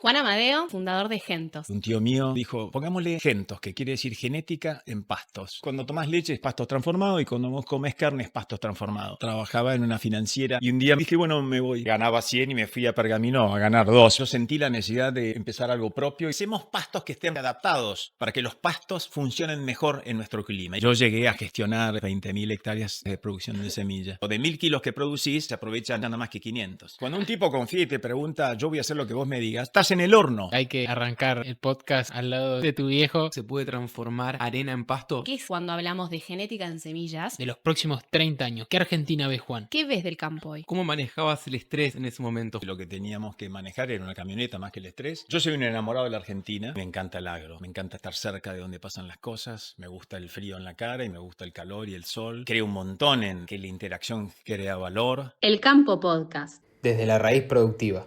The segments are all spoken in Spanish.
Juan Amadeo, fundador de Gentos. Un tío mío dijo, pongámosle gentos, que quiere decir genética en pastos. Cuando tomás leche es pastos transformado y cuando vos comés carne es pastos transformado. Trabajaba en una financiera y un día dije, bueno, me voy. Ganaba 100 y me fui a Pergamino a ganar 2. Yo sentí la necesidad de empezar algo propio. Hicimos pastos que estén adaptados para que los pastos funcionen mejor en nuestro clima. Yo llegué a gestionar 20.000 hectáreas de producción de semilla. O de 1.000 kilos que producís, se aprovechan nada más que 500. Cuando un tipo confía y te pregunta, yo voy a hacer lo que vos me digas, estás en el horno. Hay que arrancar el podcast al lado de tu viejo. ¿Se puede transformar arena en pasto? ¿Qué es cuando hablamos de genética en semillas? De los próximos 30 años. ¿Qué Argentina ves, Juan? ¿Qué ves del campo hoy? ¿Cómo manejabas el estrés en ese momento? Lo que teníamos que manejar era una camioneta más que el estrés. Yo soy un enamorado de la Argentina. Me encanta el agro. Me encanta estar cerca de donde pasan las cosas. Me gusta el frío en la cara y me gusta el calor y el sol. Creo un montón en que la interacción crea valor. El Campo Podcast. Desde la raíz productiva.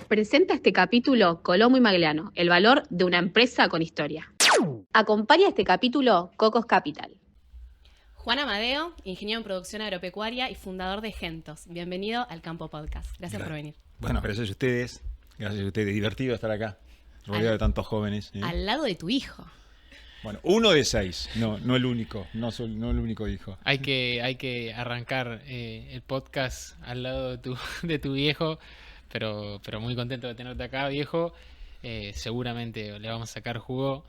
Presenta este capítulo Colomo y Magliano, el valor de una empresa con historia. Acompaña este capítulo Cocos Capital. Juan Amadeo, ingeniero en producción agropecuaria y fundador de Gentos. Bienvenido al Campo Podcast. Gracias por venir. Bueno, gracias a ustedes. Gracias a ustedes. Divertido estar acá, rodeado de tantos jóvenes. Al lado de tu hijo. Bueno, 1 de 6. No el único. No el único hijo. Hay que arrancar el podcast al lado de tu viejo. Pero muy contento de tenerte acá, viejo. Seguramente le vamos a sacar jugo,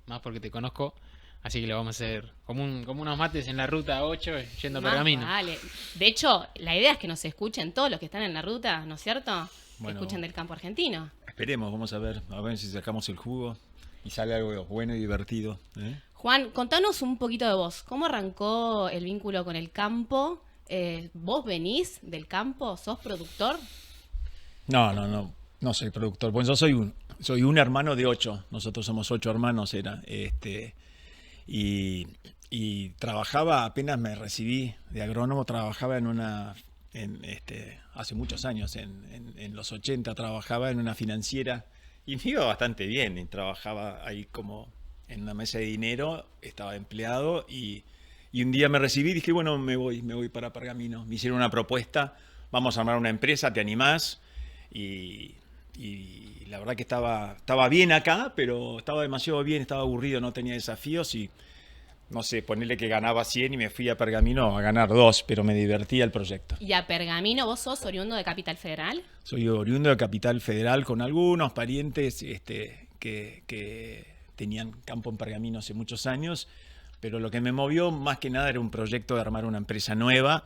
más porque te conozco. Así que le vamos a hacer como unos mates en la ruta 8 yendo a Pergamino. Vale. De hecho, la idea es que nos escuchen todos los que están en la ruta, ¿no es cierto? Bueno, escuchen del campo argentino. Esperemos, vamos a ver si sacamos el jugo y sale algo bueno y divertido. Juan, contanos un poquito de vos. ¿Cómo arrancó el vínculo con el campo? ¿Vos venís del campo? ¿Sos productor? No soy productor. Bueno, yo soy un hermano de 8. Nosotros somos 8 hermanos, y trabajaba, apenas me recibí de agrónomo, trabajaba hace muchos años, en los 80, trabajaba en una financiera y me iba bastante bien. Y trabajaba ahí como en una mesa de dinero, estaba empleado y un día me recibí y dije, bueno, me voy para Pergamino. Me hicieron una propuesta, vamos a armar una empresa, ¿te animás? Y la verdad que estaba bien acá, pero estaba demasiado bien, estaba aburrido, no tenía desafíos y no sé, ponerle que ganaba 100 y me fui a Pergamino a ganar 2, pero me divertía el proyecto. ¿Y a Pergamino vos sos oriundo de Capital Federal? Soy oriundo de Capital Federal con algunos parientes que tenían campo en Pergamino hace muchos años, pero lo que me movió más que nada era un proyecto de armar una empresa nueva.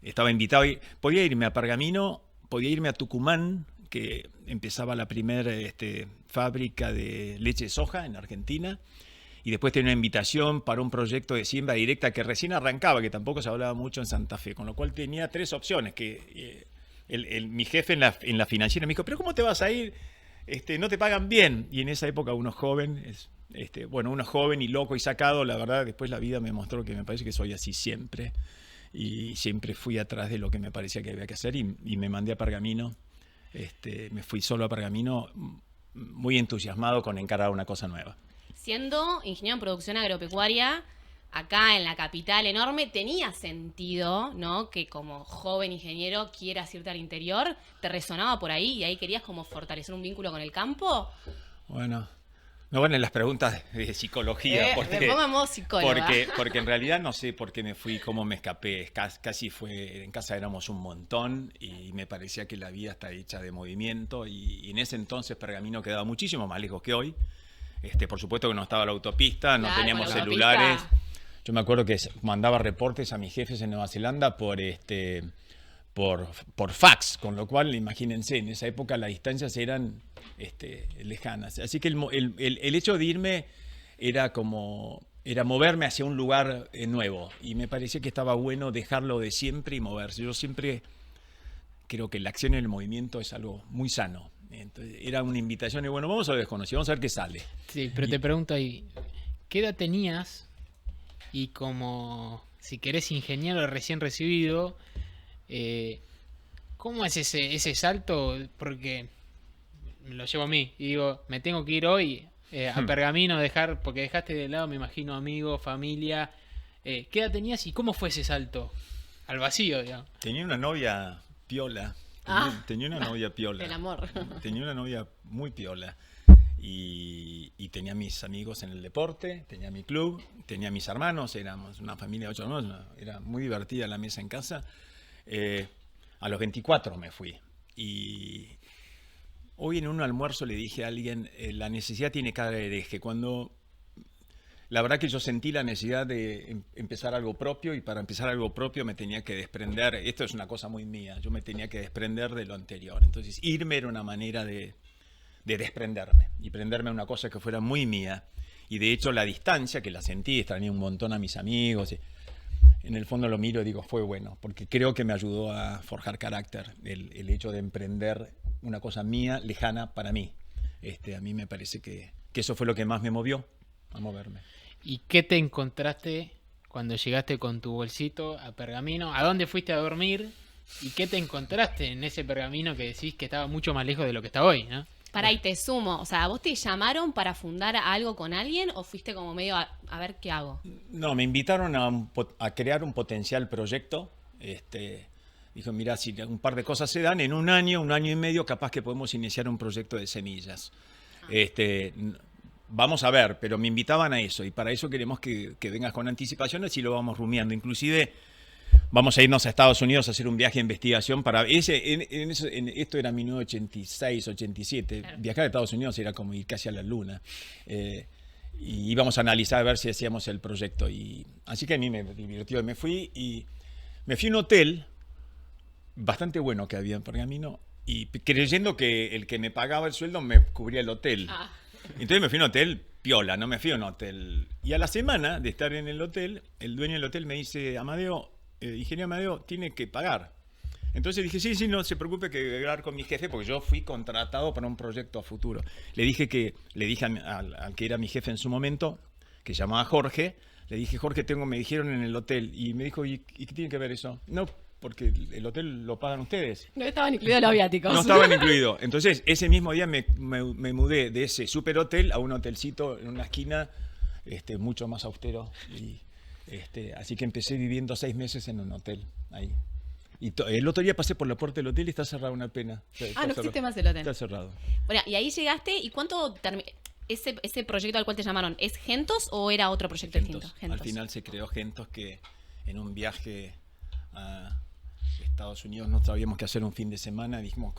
Estaba invitado y podía irme a Pergamino, podía irme a Tucumán, que empezaba la primera fábrica de leche de soja en Argentina, y después tenía una invitación para un proyecto de siembra directa que recién arrancaba, que tampoco se hablaba mucho en Santa Fe, con lo cual tenía 3 opciones. Mi jefe en la financiera me dijo, pero ¿cómo te vas a ir? No te pagan bien. Y en esa época uno joven y loco y sacado, la verdad, después la vida me mostró que me parece que soy así siempre. Y siempre fui atrás de lo que me parecía que había que hacer y me mandé a Pergamino. Me fui solo a Pergamino, muy entusiasmado con encarar una cosa nueva. Siendo ingeniero en producción agropecuaria, acá en la capital enorme, tenía sentido, ¿no? Que como joven ingeniero quieras irte al interior. ¿Te resonaba por ahí y ahí querías como fortalecer un vínculo con el campo? Bueno, no van en las preguntas de psicología. Me pongo en modo psicóloga. Porque en realidad no sé por qué me fui, cómo me escapé. Casi fue, en casa éramos un montón y me parecía que la vida está hecha de movimiento y en ese entonces Pergamino quedaba muchísimo más lejos que hoy. Por supuesto que no estaba la autopista, no teníamos celulares. Yo me acuerdo que mandaba reportes a mis jefes en Nueva Zelanda por fax, con lo cual, imagínense, en esa época las distancias eran lejanas. Así que el hecho de irme era moverme hacia un lugar nuevo y me parecía que estaba bueno dejarlo de siempre y moverse. Yo siempre creo que la acción y el movimiento es algo muy sano. Entonces, era una invitación y bueno, vamos a lo desconocido, vamos a ver qué sale. Sí, pero te pregunto ahí, ¿qué edad tenías? Y como, si querés, ingeniero recién recibido, ¿cómo es ese salto? Porque me lo llevo a mí y digo, me tengo que ir hoy a Pergamino, porque dejaste de lado, me imagino, amigos, familia. ¿Qué edad tenías y cómo fue ese salto al vacío, digamos? Tenía una novia piola, Tenía una novia piola. El amor. Tenía una novia muy piola. Y tenía mis amigos en el deporte, tenía mi club, tenía mis hermanos, éramos una familia de 8 hermanos, era muy divertida la mesa en casa. A los 24 me fui. Y hoy en un almuerzo le dije a alguien, la necesidad tiene cara de hereje. La verdad que yo sentí la necesidad de empezar algo propio, y para empezar algo propio me tenía que desprender. Esto es una cosa muy mía, yo me tenía que desprender de lo anterior. Entonces irme era una manera de desprenderme y prenderme a una cosa que fuera muy mía. Y de hecho la distancia, que la sentí, extrañé un montón a mis amigos. En el fondo lo miro y digo, fue bueno, porque creo que me ayudó a forjar carácter el hecho de emprender una cosa mía, lejana para mí. A mí me parece que eso fue lo que más me movió a moverme. ¿Y qué te encontraste cuando llegaste con tu bolsito a Pergamino? ¿A dónde fuiste a dormir? ¿Y qué te encontraste en ese Pergamino que decís que estaba mucho más lejos de lo que está hoy, ¿no? Pará, y te sumo, o sea, ¿vos te llamaron para fundar algo con alguien o fuiste como medio a ver qué hago? No, me invitaron a crear un potencial proyecto. Dijo, mira, si un par de cosas se dan, en un año y medio, capaz que podemos iniciar un proyecto de semillas. Vamos a ver, pero me invitaban a eso, y para eso queremos que vengas con anticipaciones y lo vamos rumiando. Inclusive vamos a irnos a Estados Unidos a hacer un viaje de investigación para esto era 1986, 87. Claro. Viajar a Estados Unidos era como ir casi a la luna. Y íbamos a analizar a ver si hacíamos el proyecto. Así que a mí me divirtió y me fui a un hotel bastante bueno que había en Pergamino, y creyendo que el que me pagaba el sueldo me cubría el hotel. Entonces me fui a un hotel piola, no me fui a un hotel. Y a la semana de estar en el hotel, el dueño del hotel me dice, Amadeo, ingeniero Amadeo, tiene que pagar. Entonces dije, sí, no se preocupe, que voy a hablar con mi jefe, porque yo fui contratado para un proyecto a futuro. Le dije al que era mi jefe en su momento, que se llamaba Jorge, le dije, Jorge, me dijeron en el hotel. Y me dijo, ¿y qué tiene que ver eso? No, porque el hotel lo pagan ustedes. No estaban incluidos los viáticos. No estaban incluidos. Entonces, ese mismo día me mudé de ese super hotel a un hotelcito en una esquina, mucho más austero. Así que empecé viviendo 6 meses en un hotel ahí. Y el otro día pasé por la puerta del hotel y está cerrada, una pena. No existe más el hotel. Está cerrado. Bueno, y ahí llegaste, ¿y cuánto ese proyecto al cual te llamaron? ¿Es Gentos o era otro proyecto distinto? Al final se creó Gentos, que en un viaje a Estados Unidos no sabíamos qué hacer un fin de semana. Dijimos,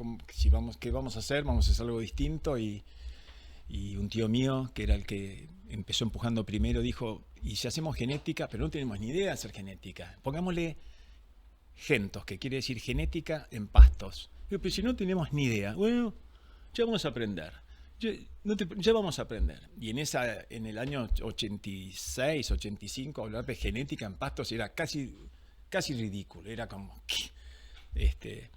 ¿qué vamos a hacer? Vamos a hacer algo distinto. Y un tío mío, que era el que empezó empujando primero, dijo, ¿y si hacemos genética? Pero no tenemos ni idea de hacer genética. Pongámosle Gentos, que quiere decir genética en pastos. Digo, pero si no tenemos ni idea, bueno, ya vamos a aprender. Ya vamos a aprender. Y en el año 86, 85, hablar de genética en pastos era casi ridículo. Era como,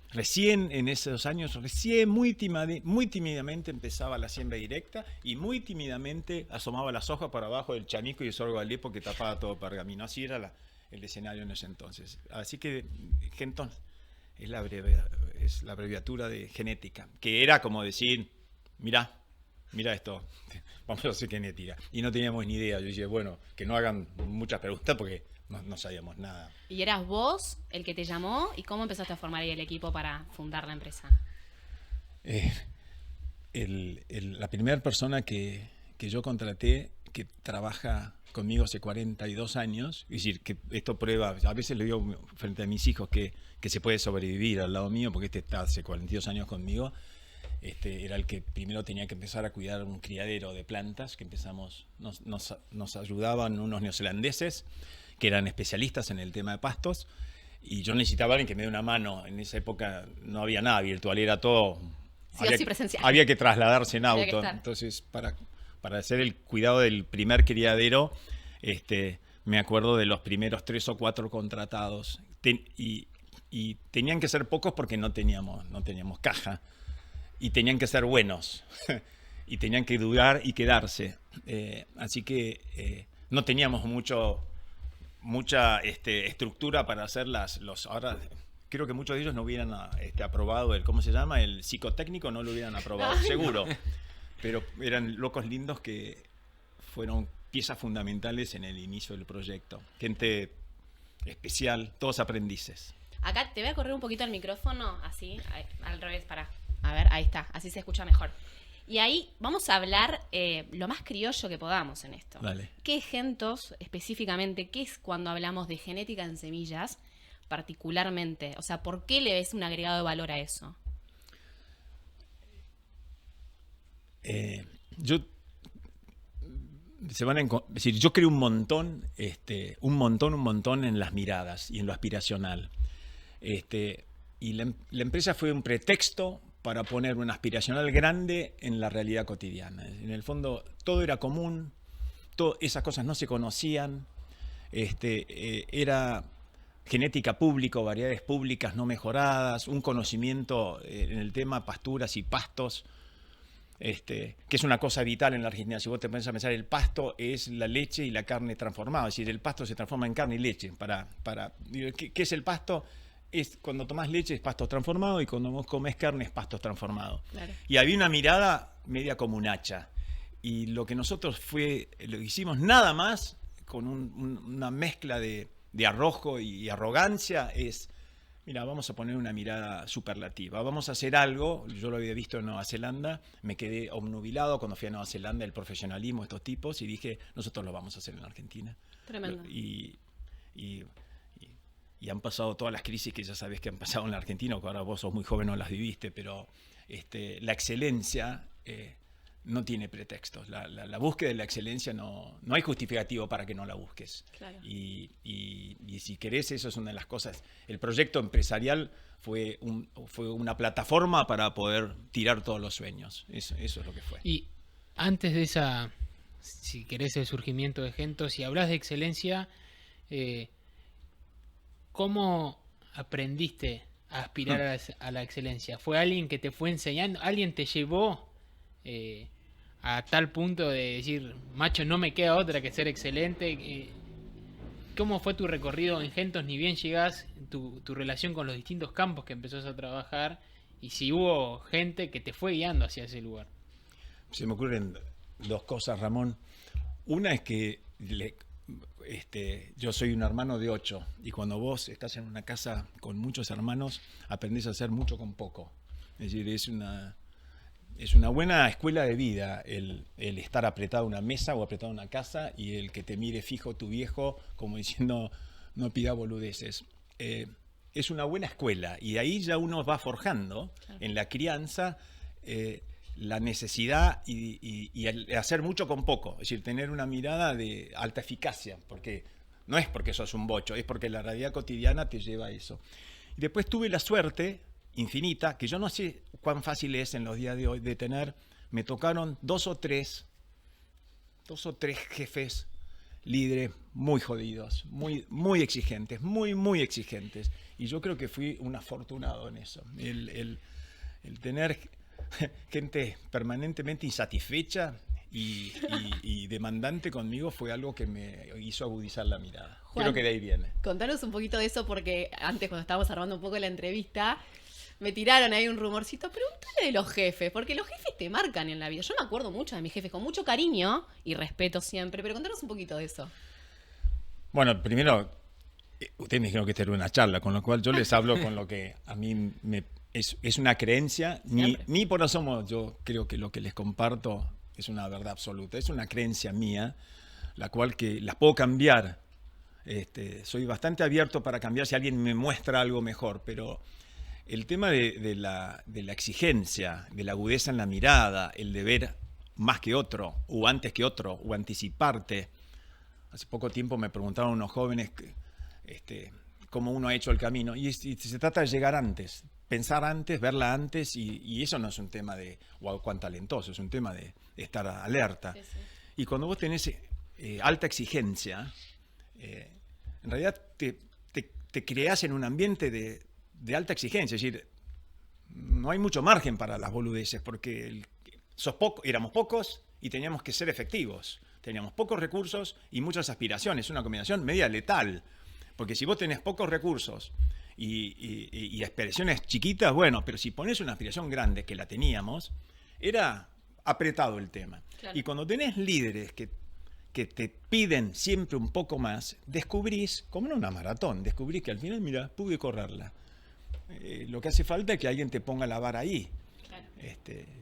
recién en esos años, muy tímidamente empezaba la siembra directa, y muy tímidamente asomaba las hojas para abajo del chanico y el sorgo Alepo, que tapaba todo Pergamino. Así era el escenario en ese entonces. Así que Gentos es la abreviatura de genética, que era como decir, mira esto, vamos a hacer genética. Y no teníamos ni idea. Yo dije, bueno, que no hagan muchas preguntas porque no sabíamos nada. ¿Y eras vos el que te llamó? ¿Y cómo empezaste a formar ahí el equipo para fundar la empresa? La primera persona que yo contraté, que trabaja conmigo hace 42 años, es decir, que esto prueba, a veces le digo frente a mis hijos que se puede sobrevivir al lado mío, porque está hace 42 años conmigo. Era el que primero tenía que empezar a cuidar un criadero de plantas, que nos ayudaban unos neozelandeses que eran especialistas en el tema de pastos, y yo necesitaba a alguien que me dé una mano. En esa época no había nada virtual, era todo, había que trasladarse en auto. Entonces, para hacer el cuidado del primer criadero, me acuerdo de los primeros 3 o 4 contratados, y tenían que ser pocos porque no teníamos caja, y tenían que ser buenos y tenían que durar y quedarse. Así que no teníamos mucha estructura para hacer ahora creo que muchos de ellos no hubieran aprobado ¿cómo se llama? El psicotécnico, no lo hubieran aprobado, seguro. Pero eran locos lindos que fueron piezas fundamentales en el inicio del proyecto. Gente especial, todos aprendices. Acá te voy a correr un poquito el micrófono, así, al revés, pará. A ver, ahí está, así se escucha mejor. Y ahí vamos a hablar lo más criollo que podamos en esto. Dale. ¿Qué es Gentos específicamente? ¿Qué es cuando hablamos de genética en semillas particularmente? O sea, ¿por qué le ves un agregado de valor a eso? Yo creo un montón en las miradas y en lo aspiracional. Y la empresa fue un pretexto para poner una aspiracional grande en la realidad cotidiana. En el fondo, todo era común, esas cosas no se conocían, era genética pública, variedades públicas no mejoradas, un conocimiento en el tema pasturas y pastos, que es una cosa vital en la Argentina. Si vos te pones a pensar, el pasto es la leche y la carne transformada, es decir, el pasto se transforma en carne y leche. ¿Qué es el pasto? Es cuando tomás leche es pasto transformado y cuando vos comés carne es pasto transformado. Claro. Y había una mirada media como un hacha. Y lo que nosotros lo hicimos nada más con una mezcla de arrojo y arrogancia es, mira, vamos a poner una mirada superlativa, vamos a hacer algo. Yo lo había visto en Nueva Zelanda, me quedé obnubilado cuando fui a Nueva Zelanda, el profesionalismo de estos tipos, y dije, nosotros lo vamos a hacer en la Argentina. Tremendo. Y han pasado todas las crisis que ya sabés que han pasado en la Argentina, que ahora vos sos muy joven, no las viviste, pero la excelencia no tiene pretextos. La búsqueda de la excelencia no hay justificativo para que no la busques. Claro. Y si querés, eso es una de las cosas. El proyecto empresarial fue una plataforma para poder tirar todos los sueños. Eso es lo que fue. Y antes de si querés, el surgimiento de Gentos, si hablas de excelencia, ¿cómo aprendiste a aspirar a la excelencia? ¿Fue alguien que te fue enseñando? ¿Alguien te llevó a tal punto de decir, macho, no me queda otra que ser excelente? ¿Cómo fue tu recorrido en Gentos? Ni bien llegás, tu relación con los distintos campos que empezás a trabajar, y si hubo gente que te fue guiando hacia ese lugar. Se me ocurren dos cosas, Ramón. Una es que yo soy un hermano de 8, y cuando vos estás en una casa con muchos hermanos, aprendés a hacer mucho con poco. Es decir, es una buena escuela de vida el estar apretado a una mesa o apretado a una casa, y el que te mire fijo tu viejo como diciendo, no pida boludeces. Es una buena escuela, y ahí ya uno va forjando, claro, en la crianza, la necesidad y el hacer mucho con poco, es decir, tener una mirada de alta eficacia, porque no es porque sos un bocho, es porque la realidad cotidiana te lleva a eso. Y después tuve la suerte infinita, que yo no sé cuán fácil es en los días de hoy de tener, me tocaron dos o tres jefes líderes muy jodidos, muy exigentes, muy exigentes, y yo creo que fui un afortunado en eso, el tener gente permanentemente insatisfecha y demandante conmigo fue algo que me hizo agudizar la mirada. Juan, creo que de ahí viene. Contanos un poquito de eso, porque antes, cuando estábamos armando un poco la entrevista, me tiraron ahí un rumorcito. Pregúntale de los jefes, porque los jefes te marcan en la vida. Yo me acuerdo mucho de mis jefes, con mucho cariño y respeto siempre, pero contanos un poquito de eso. Bueno, primero, ustedes me dijeron que esta era una charla, con lo cual yo les hablo con lo que a mí es una creencia, ni por asomo yo creo que lo que les comparto es una verdad absoluta, es una creencia mía, la cual que la puedo cambiar. Soy bastante abierto para cambiar si alguien me muestra algo mejor, pero el tema de la exigencia, de la agudeza en la mirada, el de ver más que otro, o antes que otro, o anticiparte. Hace poco tiempo me preguntaron unos jóvenes cómo uno ha hecho el camino, y se trata de llegar antes, pensar antes, verla antes, y eso no es un tema de wow, cuán talentoso, es un tema de estar alerta. Sí, sí. Y cuando vos tenés alta exigencia, en realidad te creás en un ambiente de alta exigencia, es decir, no hay mucho margen para las boludeces, porque éramos pocos y teníamos que ser efectivos, teníamos pocos recursos y muchas aspiraciones, una combinación media letal, porque si vos tenés pocos recursos y aspiraciones chiquitas, bueno, pero si pones una aspiración grande, que la teníamos, era apretado el tema. Claro. Y cuando tenés líderes que que te piden siempre un poco más, descubrís, como en una maratón, descubrís que al final, mira, pude correrla. Lo que hace falta es que alguien te ponga la vara ahí. Claro.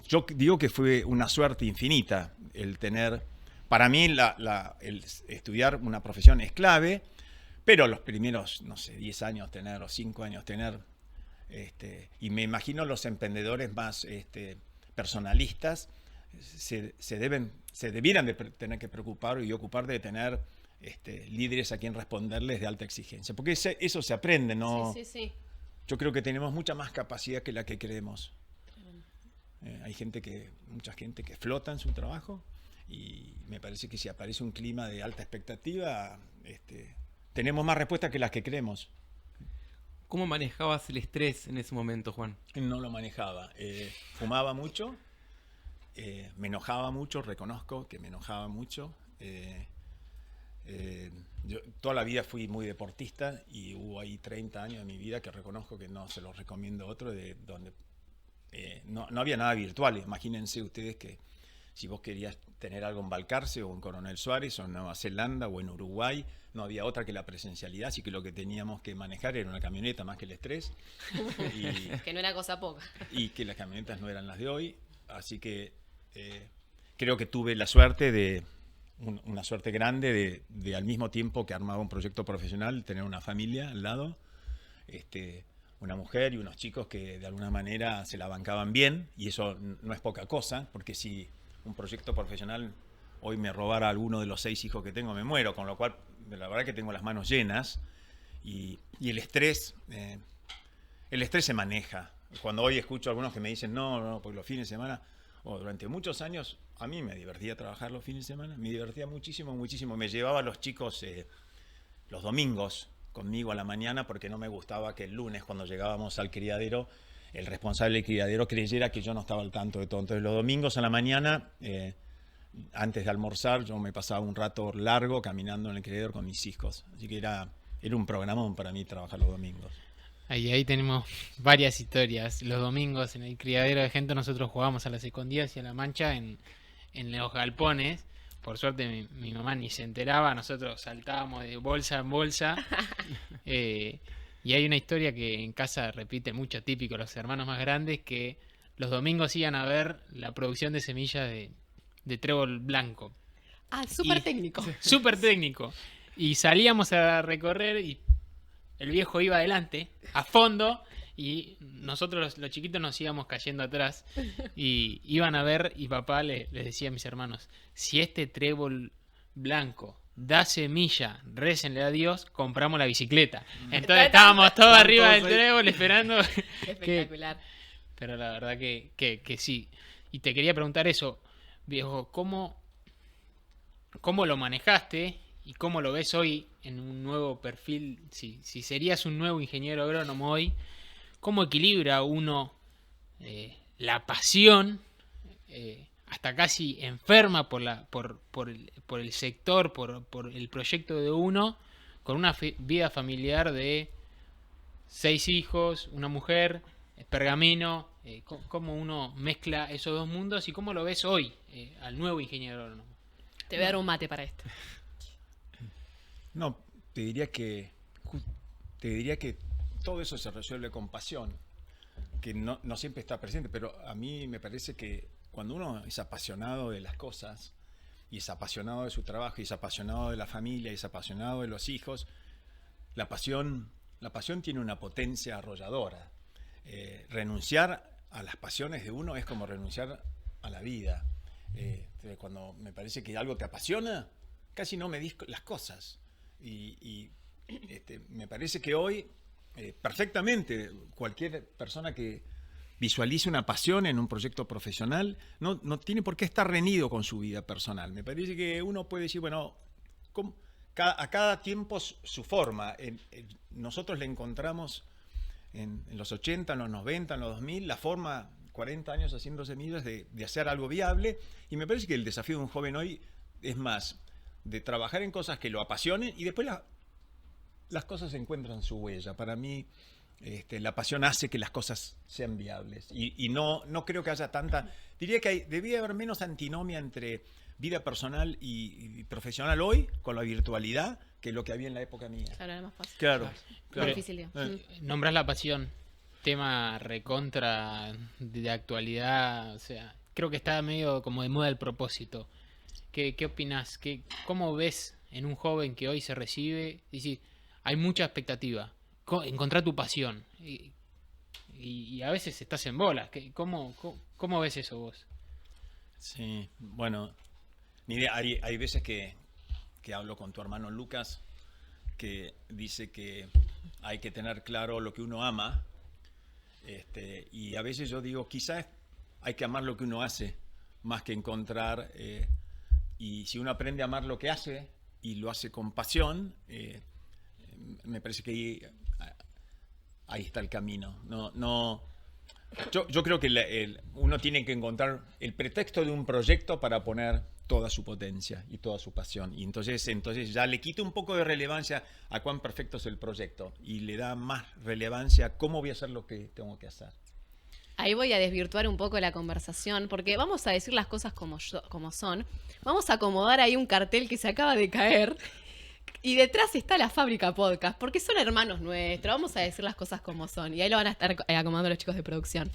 Yo digo que fue una suerte infinita el tener, para mí el estudiar una profesión es clave, pero los primeros, no sé, 10 años tener, o 5 años tener, y me imagino los emprendedores más personalistas, se debieran de tener que preocupar y ocupar de tener líderes a quien responderles de alta exigencia, porque eso se aprende, ¿no? Sí, sí, sí. Yo creo que tenemos mucha más capacidad que la que creemos. Hay mucha gente que flota en su trabajo, y me parece que si aparece un clima de alta expectativa, tenemos más respuestas que las que creemos. ¿Cómo manejabas el estrés en ese momento, Juan? No lo manejaba. Fumaba mucho, me enojaba mucho, reconozco que me enojaba mucho. Yo toda la vida fui muy deportista, y hubo ahí 30 años de mi vida que reconozco que no se los recomiendo a otro, de donde no había nada virtual. Imagínense ustedes que si vos querías tener algo en Balcarce o en Coronel Suárez o en Nueva Zelanda o en Uruguay, no había otra que la presencialidad, así que lo que teníamos que manejar era una camioneta más que el estrés. Que no era cosa poca. Y que las camionetas no eran las de hoy, así que creo que tuve la suerte una suerte grande de al mismo tiempo que armaba un proyecto profesional, tener una familia al lado, una mujer y unos chicos que de alguna manera se la bancaban bien, y eso no es poca cosa, porque si un proyecto profesional hoy me robara alguno de los 6 hijos que tengo, me muero, con lo cual la verdad que tengo las manos llenas, y el estrés se maneja. Cuando hoy escucho a algunos que me dicen no, porque los fines de semana, durante muchos años a mí me divertía trabajar los fines de semana, me divertía muchísimo, muchísimo. Me llevaba a los chicos los domingos conmigo a la mañana, porque no me gustaba que el lunes, cuando llegábamos al criadero, el responsable del criadero creyera que yo no estaba al tanto de todo. Entonces los domingos a la mañana, antes de almorzar, yo me pasaba un rato largo caminando en el criadero con mis hijos. Así que era un programón para mí trabajar los domingos. Ahí tenemos varias historias. Los domingos en el criadero de gente nosotros jugábamos a las escondidas y a la mancha en los galpones. Por suerte mi mamá ni se enteraba, nosotros saltábamos de bolsa en bolsa. Y hay una historia que en casa repite mucho, típico los hermanos más grandes, que los domingos iban a ver la producción de semillas de trébol blanco. Ah, súper técnico. Súper técnico. Y salíamos a recorrer y el viejo iba adelante, a fondo, y nosotros los chiquitos nos íbamos cayendo atrás. Y iban a ver, y papá les decía a mis hermanos, si este trébol blanco da semilla, récenle a Dios, compramos la bicicleta. Entonces estábamos todos arriba del trébol esperando. Espectacular. Pero la verdad que sí. Y te quería preguntar eso, viejo, ¿cómo lo manejaste y cómo lo ves hoy en un nuevo perfil? Si serías un nuevo ingeniero agrónomo hoy, ¿cómo equilibra uno la pasión, hasta casi enferma por el sector, por el proyecto de uno, con una vida familiar de 6 hijos, una mujer, pergamino? ¿Cómo uno mezcla esos dos mundos y cómo lo ves hoy al nuevo ingeniero agrónomo? Te voy a dar un mate para esto. No, te diría que todo eso se resuelve con pasión, que no siempre está presente, pero a mí me parece que cuando uno es apasionado de las cosas, y es apasionado de su trabajo, y es apasionado de la familia, y es apasionado de los hijos, la pasión tiene una potencia arrolladora. Renunciar a las pasiones de uno es como renunciar a la vida. Cuando me parece que algo te apasiona, casi no medís las cosas. Y me parece que hoy, perfectamente, cualquier persona que visualice una pasión en un proyecto profesional no tiene por qué estar reñido con su vida personal. Me parece que uno puede decir, bueno, a cada tiempo su forma. Nosotros le encontramos en los 80, en los 90, en los 2000, la forma, 40 años haciendo semillas, de hacer algo viable. Y me parece que el desafío de un joven hoy es más de trabajar en cosas que lo apasionen, y después las cosas encuentran su huella. Para mí La pasión hace que las cosas sean viables. Y no creo que haya tanta... Diría que debía haber menos antinomia entre vida personal y profesional hoy, con la virtualidad, que lo que había en la época mía. Claro, era más fácil. Claro. Más difícil, digo. Nombrás la pasión, tema recontra de actualidad, o sea, creo que está medio como de moda el propósito. ¿Qué opinás? ¿Cómo ves en un joven que hoy se recibe? Dice, hay mucha expectativa. Encontrar tu pasión. Y a veces estás en bolas. ¿Cómo ves eso vos? Sí, bueno, hay veces que hablo con tu hermano Lucas, que dice que hay que tener claro lo que uno ama. Y a veces yo digo, quizás hay que amar lo que uno hace, más que encontrar... y si uno aprende a amar lo que hace y lo hace con pasión, me parece que ahí está el camino. Yo creo que uno tiene que encontrar el pretexto de un proyecto para poner toda su potencia y toda su pasión. Y entonces ya le quita un poco de relevancia a cuán perfecto es el proyecto y le da más relevancia a cómo voy a hacer lo que tengo que hacer. Ahí voy a desvirtuar un poco la conversación, porque vamos a decir las cosas como son. Vamos a acomodar ahí un cartel que se acaba de caer. Y detrás está la Fábrica Podcast, porque son hermanos nuestros. Vamos a decir las cosas como son. Y ahí lo van a estar acomodando los chicos de producción.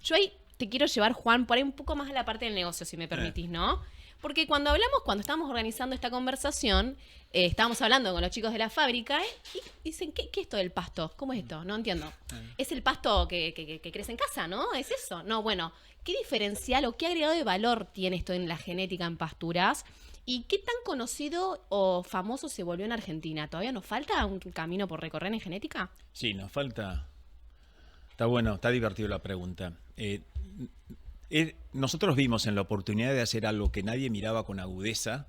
Yo ahí te quiero llevar, Juan, por ahí un poco más a la parte del negocio, si me permitís, ¿no? Porque cuando estábamos organizando esta conversación, estábamos hablando con los chicos de la fábrica y dicen, ¿qué es esto del pasto? ¿Cómo es esto? No entiendo. Es el pasto que crece en casa, ¿no? ¿Es eso? No, bueno, ¿qué diferencial o qué agregado de valor tiene esto en la genética en pasturas? ¿Y qué tan conocido o famoso se volvió en Argentina? ¿Todavía nos falta un camino por recorrer en genética? Sí, nos falta... Está bueno, está divertido la pregunta. Nosotros vimos en la oportunidad de hacer algo que nadie miraba con agudeza.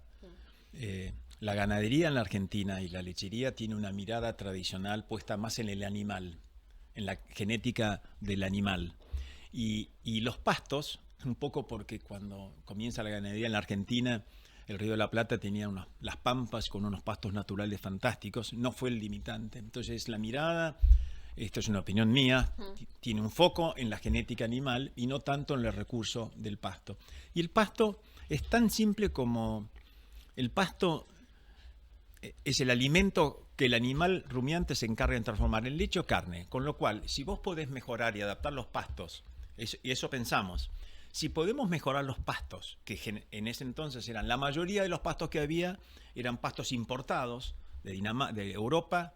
La ganadería en la Argentina y la lechería tiene una mirada tradicional puesta más en el animal, en la genética del animal. Y los pastos, un poco porque cuando comienza la ganadería en la Argentina, el Río de la Plata tenía las pampas con unos pastos naturales fantásticos, no fue el limitante. Entonces la mirada, esto es una opinión mía, tiene un foco en la genética animal y no tanto en el recurso del pasto. Y el pasto es tan simple como el pasto es el alimento que el animal rumiante se encarga en transformar en leche o carne. Con lo cual, si vos podés mejorar y adaptar los pastos, y eso pensamos, si podemos mejorar los pastos, que en ese entonces eran la mayoría de los pastos que había, eran pastos importados de Europa,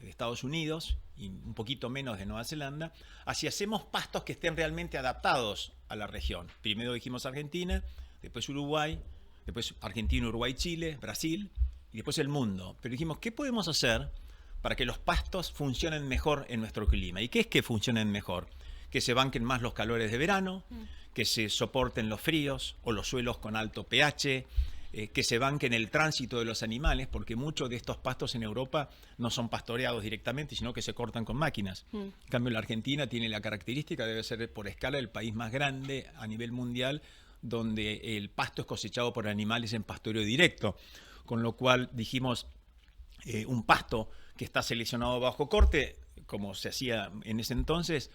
de Estados Unidos y un poquito menos de Nueva Zelanda, así hacemos pastos que estén realmente adaptados a la región. Primero dijimos Argentina, después Uruguay, después Argentina, Uruguay, Chile, Brasil y después el mundo. Pero dijimos, ¿qué podemos hacer para que los pastos funcionen mejor en nuestro clima? ¿Y qué es que funcionen mejor? Que se banquen más los calores de verano, que se soporten los fríos o los suelos con alto pH, que se banquen el tránsito de los animales, porque muchos de estos pastos en Europa no son pastoreados directamente, sino que se cortan con máquinas. En cambio, la Argentina tiene la característica, debe ser por escala el país más grande a nivel mundial, donde el pasto es cosechado por animales en pastoreo directo. Con lo cual dijimos, un pasto que está seleccionado bajo corte, como se hacía en ese entonces,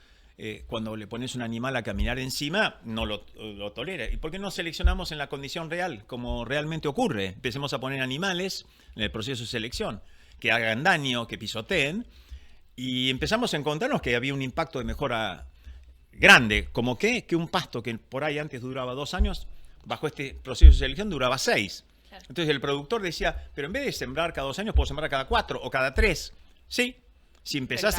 cuando le pones un animal a caminar encima, no lo tolera. ¿Y por qué no seleccionamos en la condición real, como realmente ocurre? Empecemos a poner animales en el proceso de selección, que hagan daño, que pisoteen, y empezamos a encontrarnos que había un impacto de mejora grande, como que un pasto que por ahí antes duraba 2 años, bajo este proceso de selección duraba 6. Entonces el productor decía, pero en vez de sembrar cada 2 años, puedo sembrar cada 4 o cada 3. Sí, si empezás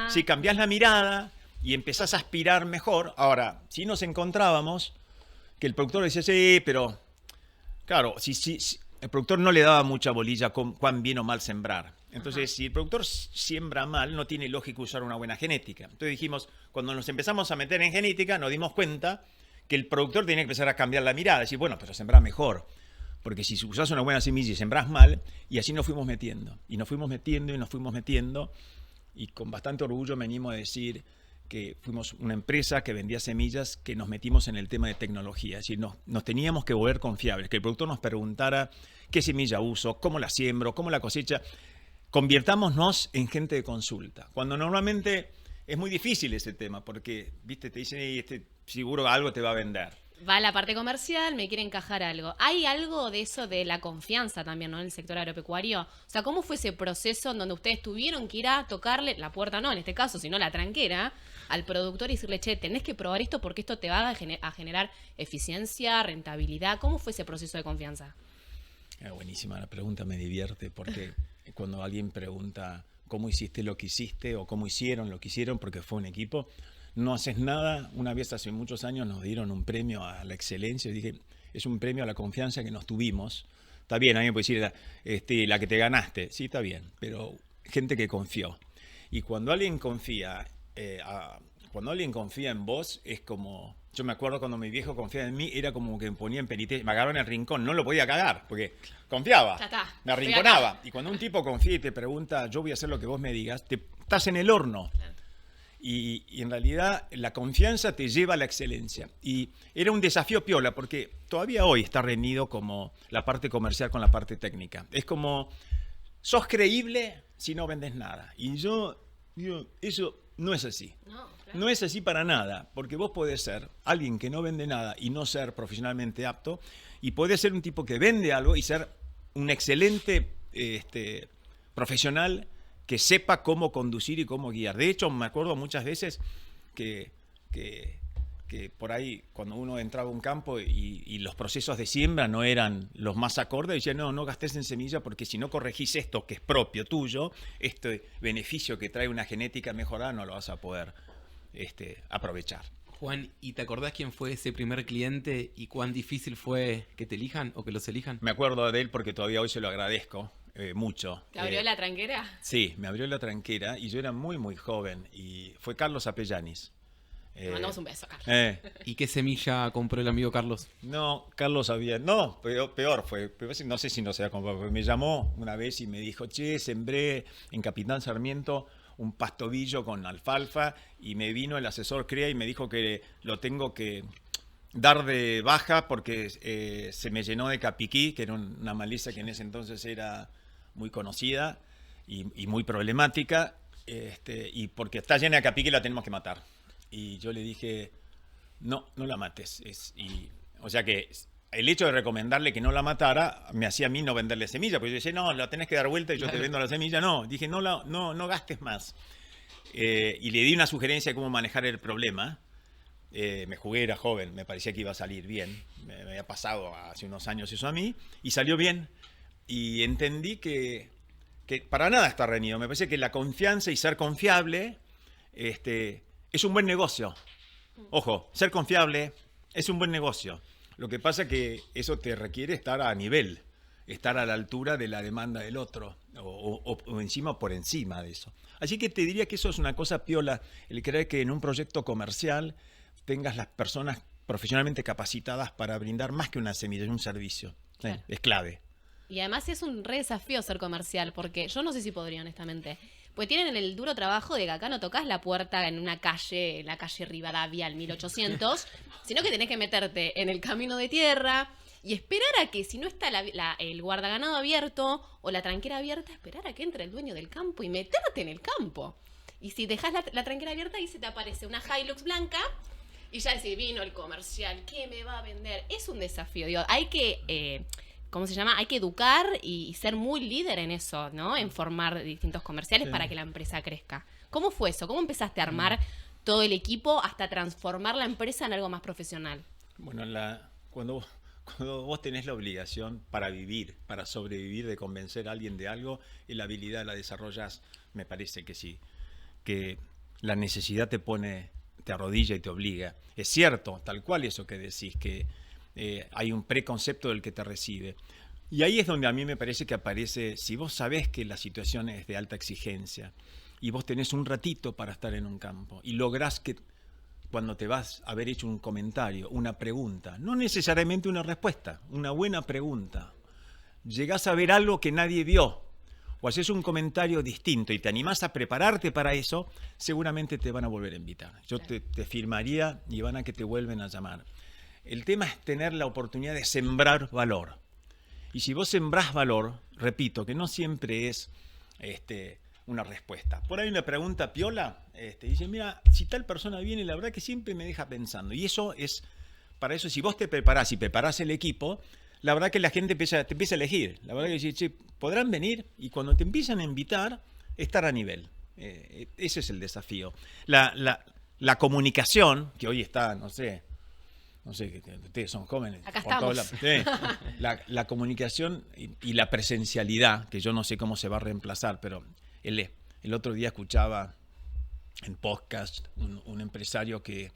si cambiás la mirada y empezás a aspirar mejor. Ahora, si nos encontrábamos que el productor decía, sí, pero claro, si el productor no le daba mucha bolilla con cuán bien o mal sembrar. Entonces, si el productor siembra mal, no tiene lógica usar una buena genética. Entonces dijimos, cuando nos empezamos a meter en genética, nos dimos cuenta que el productor tenía que empezar a cambiar la mirada, decir, bueno, pero sembrá mejor. Porque si usás una buena semilla y sembrás mal, y así nos fuimos metiendo. Y nos fuimos metiendo y nos fuimos metiendo. Y con bastante orgullo me animo a decir que fuimos una empresa que vendía semillas, que nos metimos en el tema de tecnología. Es decir, nos teníamos que volver confiables. Que el productor nos preguntara qué semilla uso, cómo la siembro, cómo la cosecha. Convirtámonos en gente de consulta. Cuando normalmente es muy difícil ese tema, porque, viste, te dicen, seguro algo te va a vender. Va a la parte comercial, me quiere encajar algo. ¿Hay algo de eso de la confianza también, ¿no? En el sector agropecuario. O sea, ¿cómo fue ese proceso en donde ustedes tuvieron que ir a tocarle, la puerta no en este caso, sino la tranquera, al productor y decirle, che, tenés que probar esto porque esto te va a generar eficiencia, rentabilidad? ¿Cómo fue ese proceso de confianza? Buenísima la pregunta, me divierte, porque cuando alguien pregunta cómo hiciste lo que hiciste o cómo hicieron lo que hicieron, porque fue un equipo, no haces nada. Una vez hace muchos años nos dieron un premio a la excelencia y dije, es un premio a la confianza que nos tuvimos. Está bien, a mí me puede decir, la que te ganaste, sí, está bien, pero gente que confió. Y cuando alguien confía, en vos, es como... Yo me acuerdo cuando mi viejo confiaba en mí, era como que me ponía en penitencia, me agarraba en el rincón, no lo podía cagar, porque confiaba, Ya está, me arrinconaba. Y cuando un tipo confía y te pregunta, yo voy a hacer lo que vos me digas, estás en el horno. Claro. Y en realidad la confianza te lleva a la excelencia. Y era un desafío piola, porque todavía hoy está reñido como la parte comercial con la parte técnica. Es como, sos creíble si no vendes nada. Y yo digo, eso no es así. No es así para nada, porque vos podés ser alguien que no vende nada y no ser profesionalmente apto, y podés ser un tipo que vende algo y ser un excelente profesional que sepa cómo conducir y cómo guiar. De hecho, me acuerdo muchas veces que por ahí, cuando uno entraba a un campo y los procesos de siembra no eran los más acordes, decía, no gastes en semilla, porque si no corregís esto que es propio tuyo, este beneficio que trae una genética mejorada no lo vas a poder aprovechar. Juan, ¿y te acordás quién fue ese primer cliente y cuán difícil fue que te elijan o que los elijan? Me acuerdo de él porque todavía hoy se lo agradezco mucho. ¿Te abrió la tranquera? Sí, me abrió la tranquera y yo era muy, muy joven. Y fue Carlos Apellanis. Le mandamos un beso, Carlos. ¿Y qué semilla compró el amigo Carlos? No, Carlos había... No, peor fue. No sé si no se ha comprado. Me llamó una vez y me dijo, che, sembré en Capitán Sarmiento un pastobillo con alfalfa, y me vino el asesor CREA y me dijo que lo tengo que dar de baja porque se me llenó de capiquí, que era una maleza que en ese entonces era muy conocida y muy problemática, y porque está llena de capiquí la tenemos que matar. Y yo le dije, no la mates. O sea que el hecho de recomendarle que no la matara me hacía a mí no venderle semilla, porque yo decía, no, la tenés que dar vuelta y yo te vendo la semilla. No, dije, no gastes más. Y le di una sugerencia de cómo manejar el problema. Me jugué, era joven, me parecía que iba a salir bien. Me había pasado hace unos años eso a mí, y salió bien. Y entendí que para nada está reñido. Me parece que la confianza y ser confiable es un buen negocio. Ojo, ser confiable es un buen negocio. Lo que pasa es que eso te requiere estar a nivel, estar a la altura de la demanda del otro, o encima o por encima de eso. Así que te diría que eso es una cosa piola, el creer que en un proyecto comercial tengas las personas profesionalmente capacitadas para brindar más que una semilla, es un servicio. Claro. Es clave. Y además es un re desafío ser comercial, porque yo no sé si podría, honestamente. Pues tienen el duro trabajo de que acá no tocas la puerta en una calle, en la calle Rivadavia, al 1800, sino que tenés que meterte en el camino de tierra y esperar a que, si no está el guardaganado abierto o la tranquera abierta, esperar a que entre el dueño del campo y meterte en el campo. Y si dejas la tranquera abierta, ahí se te aparece una Hilux blanca y ya decís, vino el comercial, ¿qué me va a vender? Es un desafío. Digo, hay que... ¿cómo se llama? Hay que educar y ser muy líder en eso, ¿no? En formar distintos comerciales para que la empresa crezca. ¿Cómo fue eso? ¿Cómo empezaste a armar todo el equipo hasta transformar la empresa en algo más profesional? Bueno, cuando vos tenés la obligación para vivir, para sobrevivir, de convencer a alguien de algo, y la habilidad la desarrollas, me parece que sí. Que la necesidad te arrodilla y te obliga. Es cierto, tal cual eso que decís, que hay un preconcepto del que te recibe. Y ahí es donde a mí me parece que aparece, si vos sabés que la situación es de alta exigencia y vos tenés un ratito para estar en un campo y lográs que cuando te vas a haber hecho un comentario, una pregunta, no necesariamente una respuesta, una buena pregunta, llegás a ver algo que nadie vio o haces un comentario distinto y te animás a prepararte para eso, seguramente te van a volver a invitar. Yo te firmaría, Ivana, que te vuelven a llamar. El tema es tener la oportunidad de sembrar valor. Y si vos sembrás valor, repito, que no siempre es una respuesta. Por ahí una pregunta piola, dice, mira, si tal persona viene, la verdad que siempre me deja pensando. Y eso es, para eso, si vos te preparás y preparás el equipo, la verdad que la gente te empieza a elegir. La verdad que dice, che, podrán venir, y cuando te empiezan a invitar, estar a nivel. Ese es el desafío. La comunicación, que hoy está, no sé, que ustedes son jóvenes. Acá estamos. La comunicación y la presencialidad, que yo no sé cómo se va a reemplazar, pero el otro día escuchaba en podcast un empresario que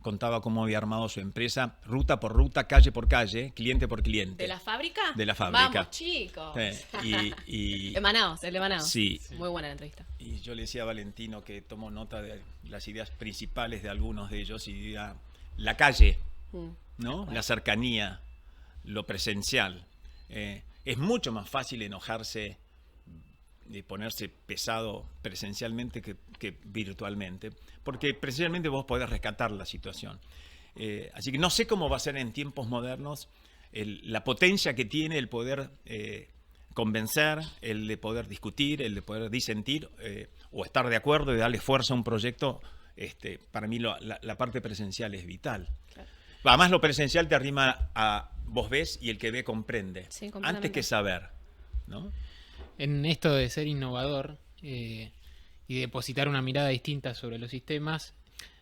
contaba cómo había armado su empresa, ruta por ruta, calle por calle, cliente por cliente. ¿De la fábrica? De la fábrica. Vamos, chicos. Y de Manaos, el de Manaos. Sí. Muy buena la entrevista. Y yo le decía a Valentino que tomó nota de las ideas principales de algunos de ellos y decía, la calle, ¿no? La cercanía, lo presencial. Es mucho más fácil enojarse y ponerse pesado presencialmente que virtualmente, porque presencialmente vos podés rescatar la situación. Así que no sé cómo va a ser en tiempos modernos la potencia que tiene el poder convencer, el de poder discutir, el de poder disentir o estar de acuerdo y darle fuerza a un proyecto. Para mí la parte presencial es vital. Claro. Además, lo presencial te arrima a vos ves y el que ve comprende. Sí, antes que saber, ¿no? En esto de ser innovador y depositar una mirada distinta sobre los sistemas,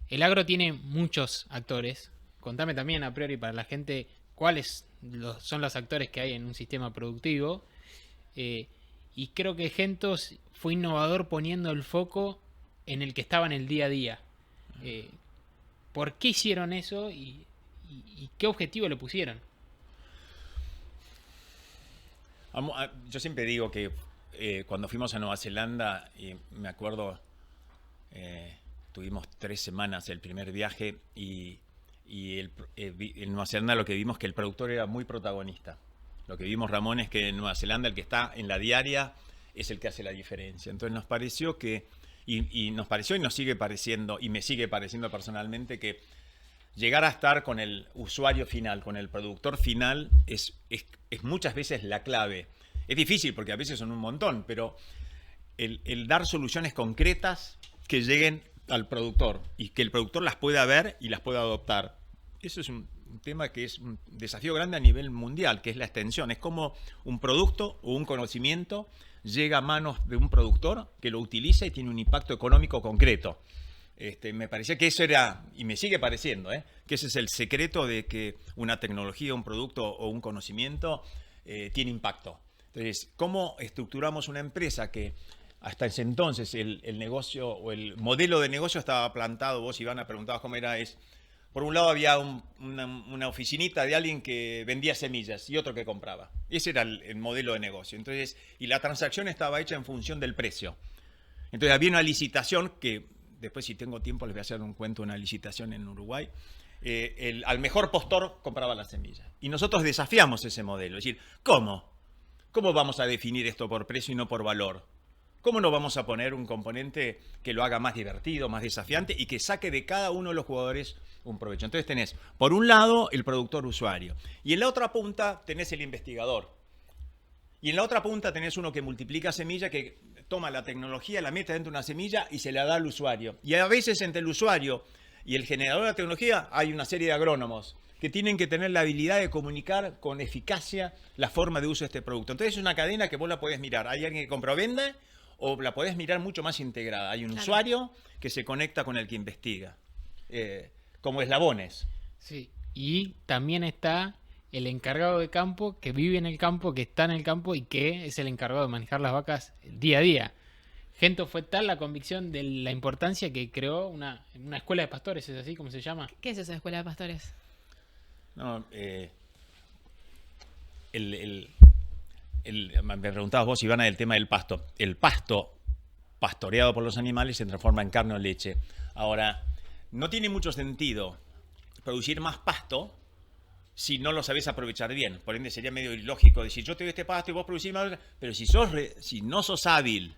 el agro tiene muchos actores. Contame también a priori para la gente cuáles son los actores que hay en un sistema productivo. Y creo que Gentos fue innovador poniendo el foco en el que estaba en el día a día. ¿Por qué hicieron eso y qué objetivo le pusieron? Yo siempre digo que cuando fuimos a Nueva Zelanda, y me acuerdo, tuvimos 3 semanas el primer viaje y en Nueva Zelanda lo que vimos que el productor era muy protagonista. Lo que vimos, Ramón, es que en Nueva Zelanda el que está en la diaria es el que hace la diferencia. Entonces nos pareció que, y nos pareció y nos sigue pareciendo, y me sigue pareciendo personalmente, que llegar a estar con el usuario final, con el productor final, es muchas veces la clave. Es difícil porque a veces son un montón, pero el dar soluciones concretas que lleguen al productor y que el productor las pueda ver y las pueda adoptar. Eso es un tema que es un desafío grande a nivel mundial, que es la extensión. Es como un producto o un conocimiento llega a manos de un productor que lo utiliza y tiene un impacto económico concreto. Me parecía que eso era, y me sigue pareciendo, que ese es el secreto de que una tecnología, un producto o un conocimiento tiene impacto. Entonces, ¿cómo estructuramos una empresa que hasta ese entonces el negocio o el modelo de negocio estaba plantado? Vos, Ivana, preguntabas cómo era. Por un lado había una oficinita de alguien que vendía semillas y otro que compraba. Ese era el modelo de negocio. Entonces, y la transacción estaba hecha en función del precio. Entonces había una licitación que, después si tengo tiempo les voy a hacer un cuento, una licitación en Uruguay. Al mejor postor compraba la semilla. Y nosotros desafiamos ese modelo. Es decir, ¿cómo? ¿Cómo vamos a definir esto por precio y no por valor? ¿Cómo no vamos a poner un componente que lo haga más divertido, más desafiante y que saque de cada uno de los jugadores un provecho? Entonces tenés, por un lado, el productor usuario. Y en la otra punta tenés el investigador. Y en la otra punta tenés uno que multiplica semilla, que toma la tecnología, la mete dentro de una semilla y se la da al usuario. Y a veces entre el usuario y el generador de la tecnología hay una serie de agrónomos que tienen que tener la habilidad de comunicar con eficacia la forma de uso de este producto. Entonces es una cadena que vos la podés mirar. Hay alguien que compra o vende, o la podés mirar mucho más integrada. Hay un usuario que se conecta con el que investiga, como eslabones. Sí, y también está el encargado de campo, que vive en el campo, que está en el campo y que es el encargado de manejar las vacas día a día. Gentos fue tal la convicción de la importancia que creó una escuela de pastores, ¿es así como se llama? ¿Qué es esa escuela de pastores? No, me preguntabas vos, Ivana, del tema del pasto. El pasto pastoreado por los animales se transforma en carne o leche. Ahora, no tiene mucho sentido producir más pasto si no lo sabés aprovechar bien. Por ende, sería medio ilógico decir, yo te doy este pasto y vos producís más. Pero si no sos hábil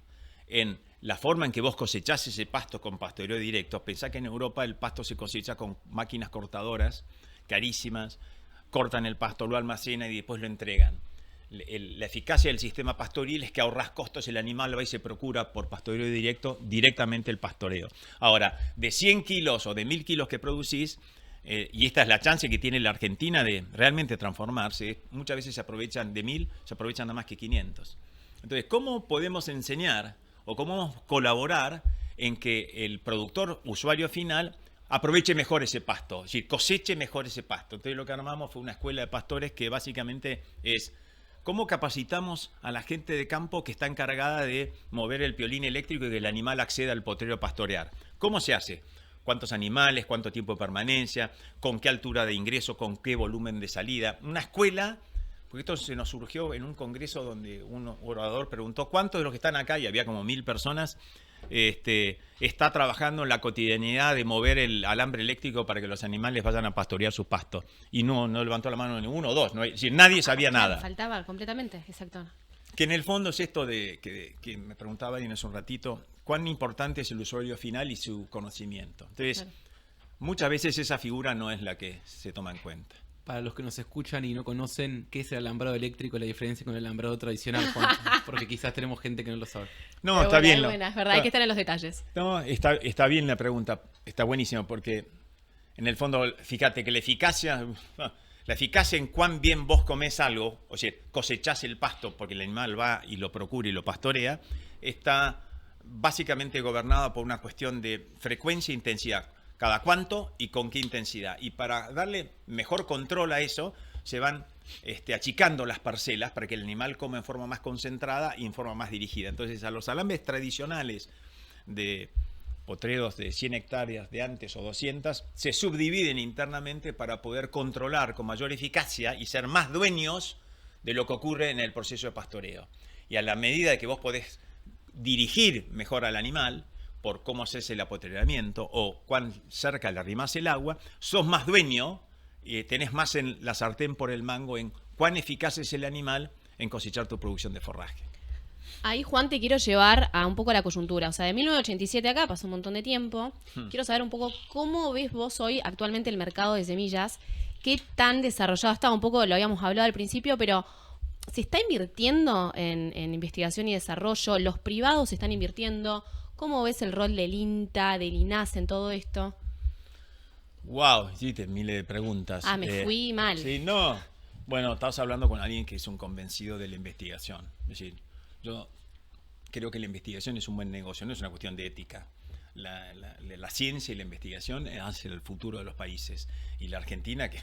en la forma en que vos cosechás ese pasto con pastoreo directo, pensá que en Europa el pasto se cosecha con máquinas cortadoras carísimas, cortan el pasto, lo almacenan y después lo entregan. la eficacia del sistema pastoril es que ahorras costos, el animal va y se procura por pastoreo directo directamente el pastoreo. Ahora, de 100 kilos o de 1000 kilos que producís, y esta es la chance que tiene la Argentina de realmente transformarse, muchas veces se aprovechan de 1000, se aprovechan nada más que 500. Entonces, ¿cómo podemos enseñar o cómo colaborar en que el productor usuario final aproveche mejor ese pasto, es decir, coseche mejor ese pasto? Entonces lo que armamos fue una escuela de pastores que básicamente es cómo capacitamos a la gente de campo que está encargada de mover el piolín eléctrico y que el animal acceda al potrero a pastorear. ¿Cómo se hace? ¿Cuántos animales? ¿Cuánto tiempo de permanencia? ¿Con qué altura de ingreso? ¿Con qué volumen de salida? Una escuela, porque esto se nos surgió en un congreso donde un orador preguntó ¿cuántos de los que están acá? Y había como 1000 personas. Está trabajando en la cotidianidad de mover el alambre eléctrico para que los animales vayan a pastorear sus pastos. Y no levantó la mano ni uno o dos. Es decir, nadie sabía nada. Faltaba completamente, exacto. Que en el fondo es esto de que me preguntaba alguien hace un ratito, cuán importante es el usuario final y su conocimiento. Entonces, muchas veces esa figura no es la que se toma en cuenta. Para los que nos escuchan y no conocen, ¿qué es el alambrado eléctrico, la diferencia con el alambrado tradicional, Juan? Porque quizás tenemos gente que no lo sabe. No, pero está bien. Es verdad, hay que estar en los detalles. No, está bien la pregunta, está buenísimo, porque en el fondo, fíjate que la eficacia en cuán bien vos comés algo, o sea, cosechás el pasto porque el animal va y lo procura y lo pastorea, está básicamente gobernada por una cuestión de frecuencia e intensidad. Cada cuánto y con qué intensidad. Y para darle mejor control a eso, se van achicando las parcelas para que el animal coma en forma más concentrada y en forma más dirigida. Entonces, a los alambres tradicionales de potreros de 100 hectáreas de antes o 200, se subdividen internamente para poder controlar con mayor eficacia y ser más dueños de lo que ocurre en el proceso de pastoreo. Y a la medida que vos podés dirigir mejor al animal, por cómo haces el apotreramiento o cuán cerca le arrimás el agua, sos más dueño, tenés más en la sartén por el mango en cuán eficaz es el animal en cosechar tu producción de forraje. Ahí, Juan, te quiero llevar a un poco la coyuntura. O sea, de 1987 acá pasó un montón de tiempo. Quiero saber un poco cómo ves vos hoy actualmente el mercado de semillas. ¿Qué tan desarrollado está? Un poco lo habíamos hablado al principio, pero ¿se está invirtiendo en investigación y desarrollo? ¿Los privados se están invirtiendo? ¿Cómo ves el rol del INTA, del INASE en todo esto? Wow, hiciste miles de preguntas. Me fui mal. Sí, no. Bueno, estabas hablando con alguien que es un convencido de la investigación. Es decir, yo creo que la investigación es un buen negocio, no es una cuestión de ética. La ciencia y la investigación hacen el futuro de los países. Y la Argentina, que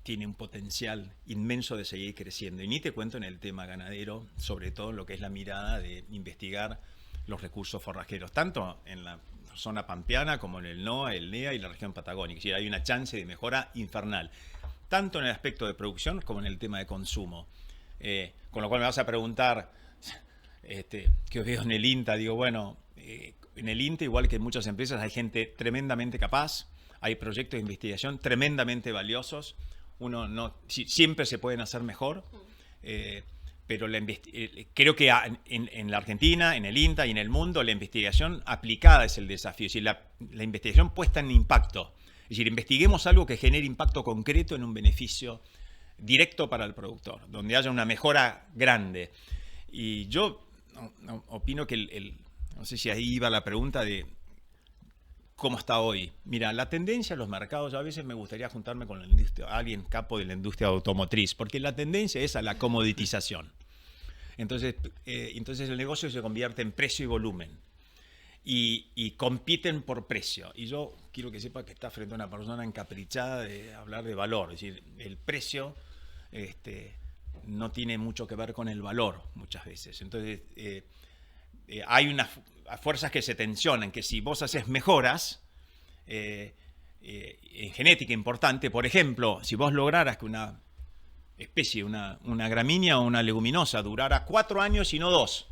tiene un potencial inmenso de seguir creciendo. Y ni te cuento en el tema ganadero, sobre todo en lo que es la mirada de investigar los recursos forrajeros, tanto en la zona pampeana como en el NOA, el NEA y la región patagónica. Es decir, hay una chance de mejora infernal, tanto en el aspecto de producción como en el tema de consumo. Con lo cual me vas a preguntar, ¿qué veo en el INTA? Digo, bueno, en el INTA, igual que en muchas empresas, hay gente tremendamente capaz, hay proyectos de investigación tremendamente valiosos. Siempre se pueden hacer mejor, pero creo que en la Argentina, en el INTA y en el mundo, la investigación aplicada es el desafío. Es decir, la investigación puesta en impacto. Es decir, investiguemos algo que genere impacto concreto en un beneficio directo para el productor, donde haya una mejora grande. Y yo opino que no sé si ahí iba la pregunta de cómo está hoy. Mira, la tendencia en los mercados, a veces me gustaría juntarme con alguien capo de la industria automotriz, porque la tendencia es a la comoditización. Entonces el negocio se convierte en precio y volumen. Y compiten por precio. Y yo quiero que sepa que está frente a una persona encaprichada de hablar de valor. Es decir, el precio no tiene mucho que ver con el valor muchas veces. Entonces hay unas fuerzas que se tensionan, que si vos haces mejoras en genética importante, por ejemplo, si vos lograras que una especie, una gramínea o una leguminosa durara 4 años y no 2,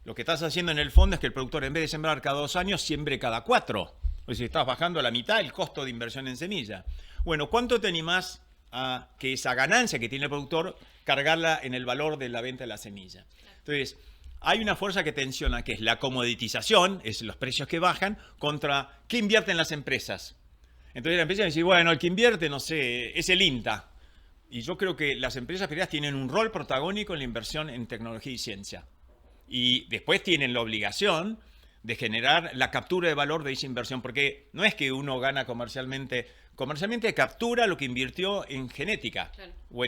lo que estás haciendo en el fondo es que el productor, en vez de sembrar cada 2 años, siembre cada 4. O sea, estás bajando a la mitad el costo de inversión en semilla. Bueno, ¿cuánto te animás a que esa ganancia que tiene el productor, cargarla en el valor de la venta de la semilla? Entonces, hay una fuerza que tensiona, que es la comoditización, es los precios que bajan, contra qué invierten las empresas. Entonces la empresa dice, bueno, el que invierte, no sé, es el INTA. Y yo creo que las empresas privadas tienen un rol protagónico en la inversión en tecnología y ciencia. Y después tienen la obligación de generar la captura de valor de esa inversión, porque no es que uno gana comercialmente captura lo que invirtió en genética, claro, o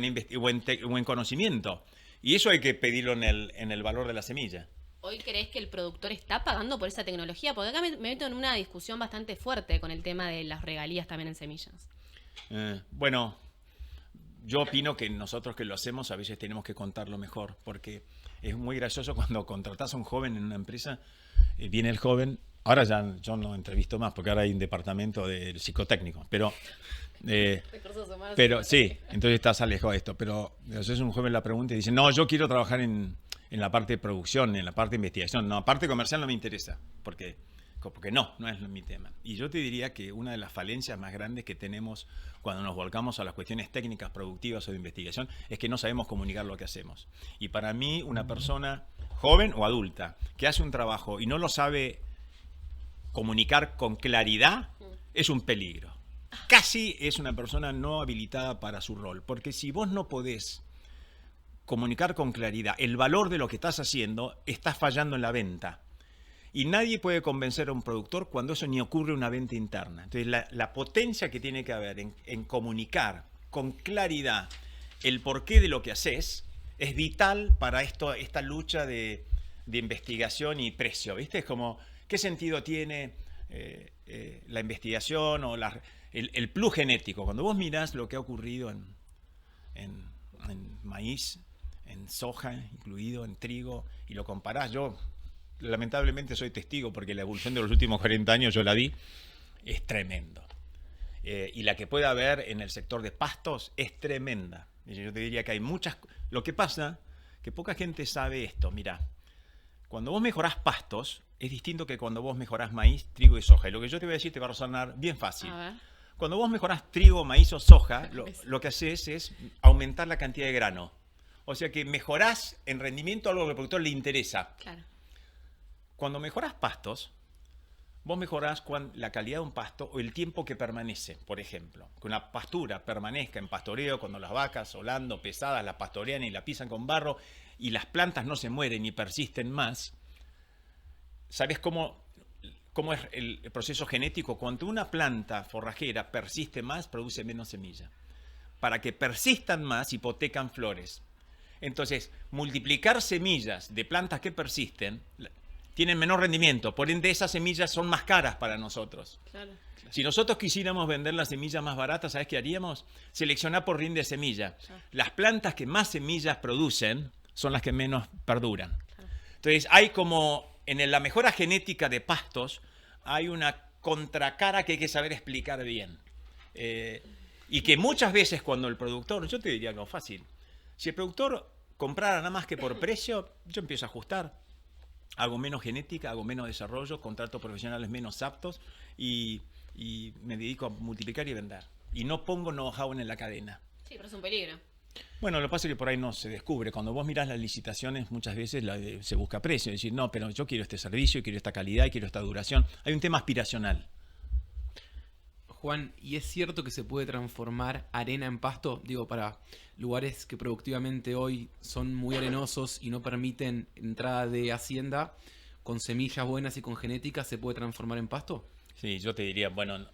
en conocimiento. Y eso hay que pedirlo en el valor de la semilla. ¿Hoy crees que el productor está pagando por esa tecnología? Porque acá me meto en una discusión bastante fuerte con el tema de las regalías también en semillas. Bueno, yo opino que nosotros que lo hacemos a veces tenemos que contarlo mejor, porque es muy gracioso cuando contratás a un joven en una empresa, viene el joven, ahora ya yo no entrevisto más porque ahora hay un departamento del psicotécnico, pero sí, entonces estás alejado de esto, pero entonces un joven la pregunta y dice, no, yo quiero trabajar en la parte de producción, en la parte de investigación, no, la parte comercial no me interesa, porque no es mi tema. Y yo te diría que una de las falencias más grandes que tenemos cuando nos volcamos a las cuestiones técnicas, productivas o de investigación es que no sabemos comunicar lo que hacemos. Y para mí, una persona joven o adulta que hace un trabajo y no lo sabe comunicar con claridad es un peligro. Casi es una persona no habilitada para su rol, porque si vos no podés comunicar con claridad el valor de lo que estás haciendo, estás fallando en la venta. Y nadie puede convencer a un productor cuando eso ni ocurre una venta interna. Entonces, la potencia que tiene que haber en comunicar con claridad el porqué de lo que haces es vital para esta lucha de investigación y precio. ¿Viste? Es como, ¿qué sentido tiene la investigación o el plus genético? Cuando vos mirás lo que ha ocurrido en maíz, en soja, incluido en trigo, y lo comparás, yo lamentablemente soy testigo porque la evolución de los últimos 40 años yo la vi, es tremendo. Y la que puede haber en el sector de pastos es tremenda. Yo te diría que hay muchas... Lo que pasa, que poca gente sabe esto. Mirá, cuando vos mejorás pastos, es distinto que cuando vos mejorás maíz, trigo y soja. Y lo que yo te voy a decir te va a resonar bien fácil. Cuando vos mejorás trigo, maíz o soja, lo que haces es aumentar la cantidad de grano. O sea que mejorás en rendimiento algo que al productor le interesa. Claro. Cuando mejorás pastos, vos mejorás la calidad de un pasto o el tiempo que permanece. Por ejemplo, que una pastura permanezca en pastoreo cuando las vacas, holando, pesadas, la pastorean y la pisan con barro y las plantas no se mueren y persisten más. ¿Sabes cómo es el proceso genético? Cuando una planta forrajera persiste más, produce menos semilla. Para que persistan más, hipotecan flores. Entonces, multiplicar semillas de plantas que persisten tienen menor rendimiento, por ende esas semillas son más caras para nosotros. Claro. Si nosotros quisiéramos vender las semillas más baratas, ¿sabes qué haríamos? Seleccionar por rinde semilla. Las plantas que más semillas producen son las que menos perduran. Claro. Entonces hay como, en la mejora genética de pastos, hay una contracara que hay que saber explicar bien. Y que muchas veces cuando el productor, yo te diría algo fácil, si el productor comprara nada más que por precio, yo empiezo a ajustar. Hago menos genética, hago menos desarrollo, contrato profesionales menos aptos y me dedico a multiplicar y vender. Y no pongo know-how en la cadena. Sí, pero es un peligro. Bueno, lo que pasa es que por ahí no se descubre. Cuando vos mirás las licitaciones, muchas veces se busca precio. Es decir, no, pero yo quiero este servicio, quiero esta calidad, quiero esta duración. Hay un tema aspiracional. Juan, ¿y es cierto que se puede transformar arena en pasto? Digo, para lugares que productivamente hoy son muy arenosos y no permiten entrada de hacienda, con semillas buenas y con genética, ¿se puede transformar en pasto? Sí, yo te diría, bueno,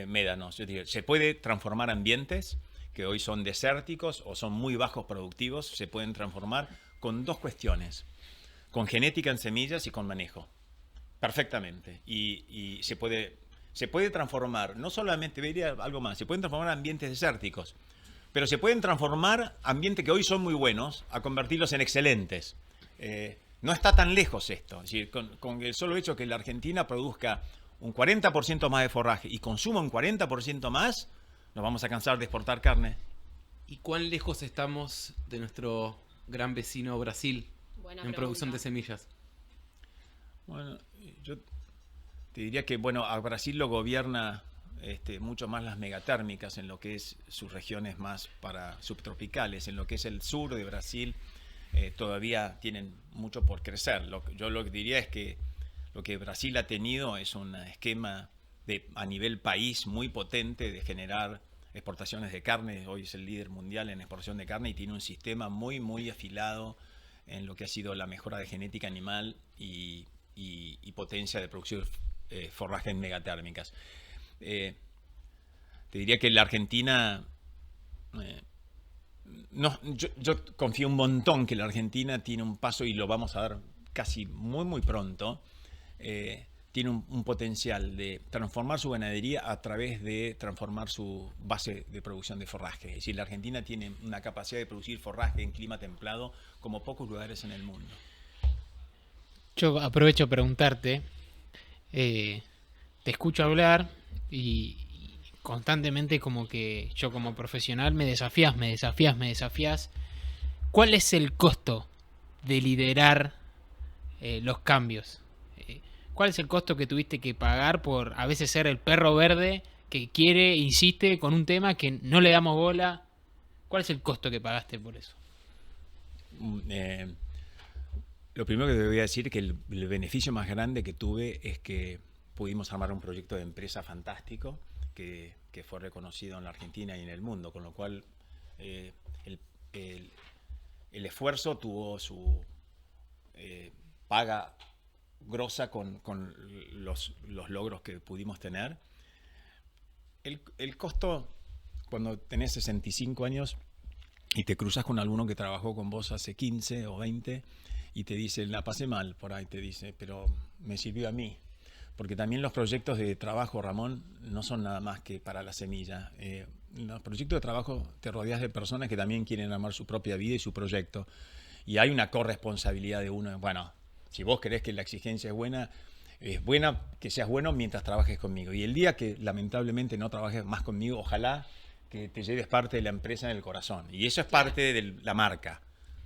médanos. Yo te diría, se puede transformar ambientes que hoy son desérticos o son muy bajos productivos, se pueden transformar con dos cuestiones, con genética en semillas y con manejo. Perfectamente. Y se puede transformar, no solamente, vería algo más, se pueden transformar ambientes desérticos, pero se pueden transformar ambientes que hoy son muy buenos a convertirlos en excelentes. No está tan lejos esto. Es decir, con el solo hecho que la Argentina produzca un 40% más de forraje y consuma un 40% más, nos vamos a cansar de exportar carne. ¿Y cuán lejos estamos de nuestro gran vecino Brasil en producción de semillas? Bueno, yo te diría que, bueno, a Brasil lo gobierna mucho más las megatérmicas en lo que es sus regiones más para subtropicales. En lo que es el sur de Brasil todavía tienen mucho por crecer. Yo lo que diría es que lo que Brasil ha tenido es un esquema a nivel país muy potente de generar exportaciones de carne, hoy es el líder mundial en exportación de carne y tiene un sistema muy, muy afilado en lo que ha sido la mejora de genética animal y potencia de producción forraje en megatérmicas. Te diría que la Argentina, yo confío un montón que la Argentina tiene un paso, y lo vamos a ver casi muy, muy pronto, tiene un potencial de transformar su ganadería a través de transformar su base de producción de forraje. Es decir, la Argentina tiene una capacidad de producir forraje en clima templado como pocos lugares en el mundo. Yo aprovecho a preguntarte, te escucho hablar y constantemente como que yo como profesional me desafías. ¿Cuál es el costo de liderar los cambios? ¿Cuál es el costo que tuviste que pagar por a veces ser el perro verde que insiste con un tema que no le damos bola? ¿Cuál es el costo que pagaste por eso? Lo primero que te voy a decir es que el beneficio más grande que tuve es que pudimos armar un proyecto de empresa fantástico que fue reconocido en la Argentina y en el mundo, con lo cual el esfuerzo tuvo su paga grosa con los logros que pudimos tener. El costo, cuando tenés 65 años y te cruzas con alguno que trabajó con vos hace 15 o 20 y te dice, la pasé mal por ahí, te dice, pero me sirvió a mí. Porque también los proyectos de trabajo, Ramón, no son nada más que para la semilla. Los proyectos de trabajo te rodeas de personas que también quieren armar su propia vida y su proyecto. Y hay una corresponsabilidad de uno. Bueno, si vos querés que la exigencia es buena que seas bueno mientras trabajes conmigo. Y el día que lamentablemente no trabajes más conmigo, ojalá que te lleves parte de la empresa en el corazón. Y eso es parte de la marca.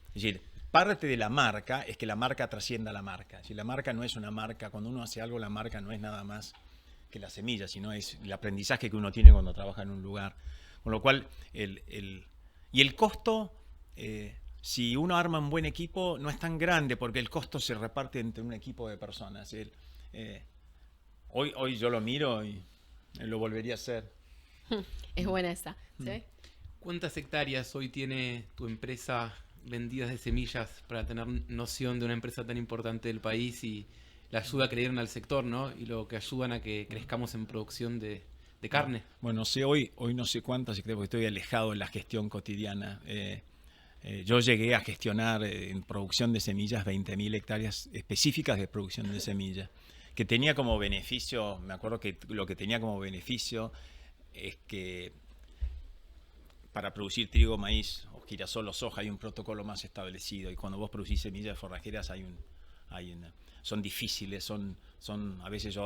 Es decir, parte de la marca es que la marca trascienda la marca. Si la marca no es una marca, cuando uno hace algo, la marca no es nada más que la semilla, sino es el aprendizaje que uno tiene cuando trabaja en un lugar. Con lo cual, y el costo, si uno arma un buen equipo, no es tan grande porque el costo se reparte entre un equipo de personas. Hoy yo lo miro y lo volvería a hacer. Es buena esa. ¿Sí? ¿Cuántas hectáreas hoy tiene tu empresa vendidas de semillas para tener noción de una empresa tan importante del país y la ayuda que le dieron al sector, ¿no? Y lo que ayudan a que crezcamos en producción de carne? Bueno, hoy no sé cuántas, porque estoy alejado de la gestión cotidiana. Yo llegué a gestionar en producción de semillas 20.000 hectáreas específicas de producción de semillas, que tenía como beneficio, me acuerdo que lo que tenía como beneficio es que para producir trigo, maíz, o girasol o soja hay un protocolo más establecido, y cuando vos producís semillas forrajeras son difíciles, son a veces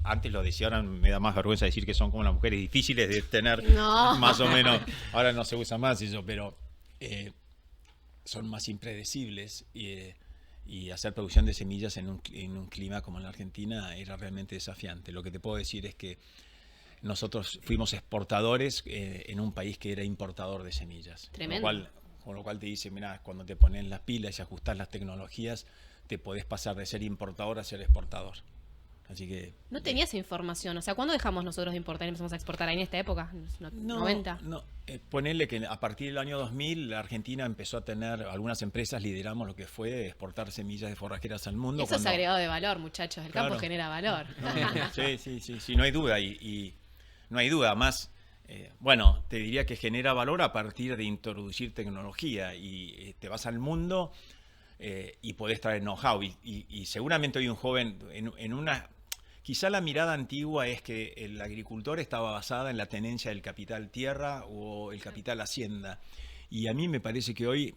antes lo decía, ahora me da más vergüenza decir que son como las mujeres difíciles de tener, no. Más o menos, ahora no se usa más eso, pero son más impredecibles y hacer producción de semillas en un clima como en la Argentina era realmente desafiante. Lo que te puedo decir es que nosotros fuimos exportadores en un país que era importador de semillas. Tremendo. Con lo cual te dice, mira, cuando te pones las pilas y ajustás las tecnologías, te podés pasar de ser importador a ser exportador. Así que... ¿No tenías información? O sea, ¿cuándo dejamos nosotros de importar y empezamos a exportar? ¿Ahí en esta época? ¿90? No. Ponele que a partir del año 2000 la Argentina empezó a tener, algunas empresas lideramos lo que fue exportar semillas de forrajeras al mundo. Eso es agregado de valor, muchachos. El campo genera valor. Sí, no hay duda. Y no hay duda, más, bueno, te diría que genera valor a partir de introducir tecnología y te vas al mundo y podés traer know-how. Y seguramente hoy un joven, en una... Quizá la mirada antigua es que el agricultor estaba basada en la tenencia del capital tierra o el capital hacienda. Y a mí me parece que hoy,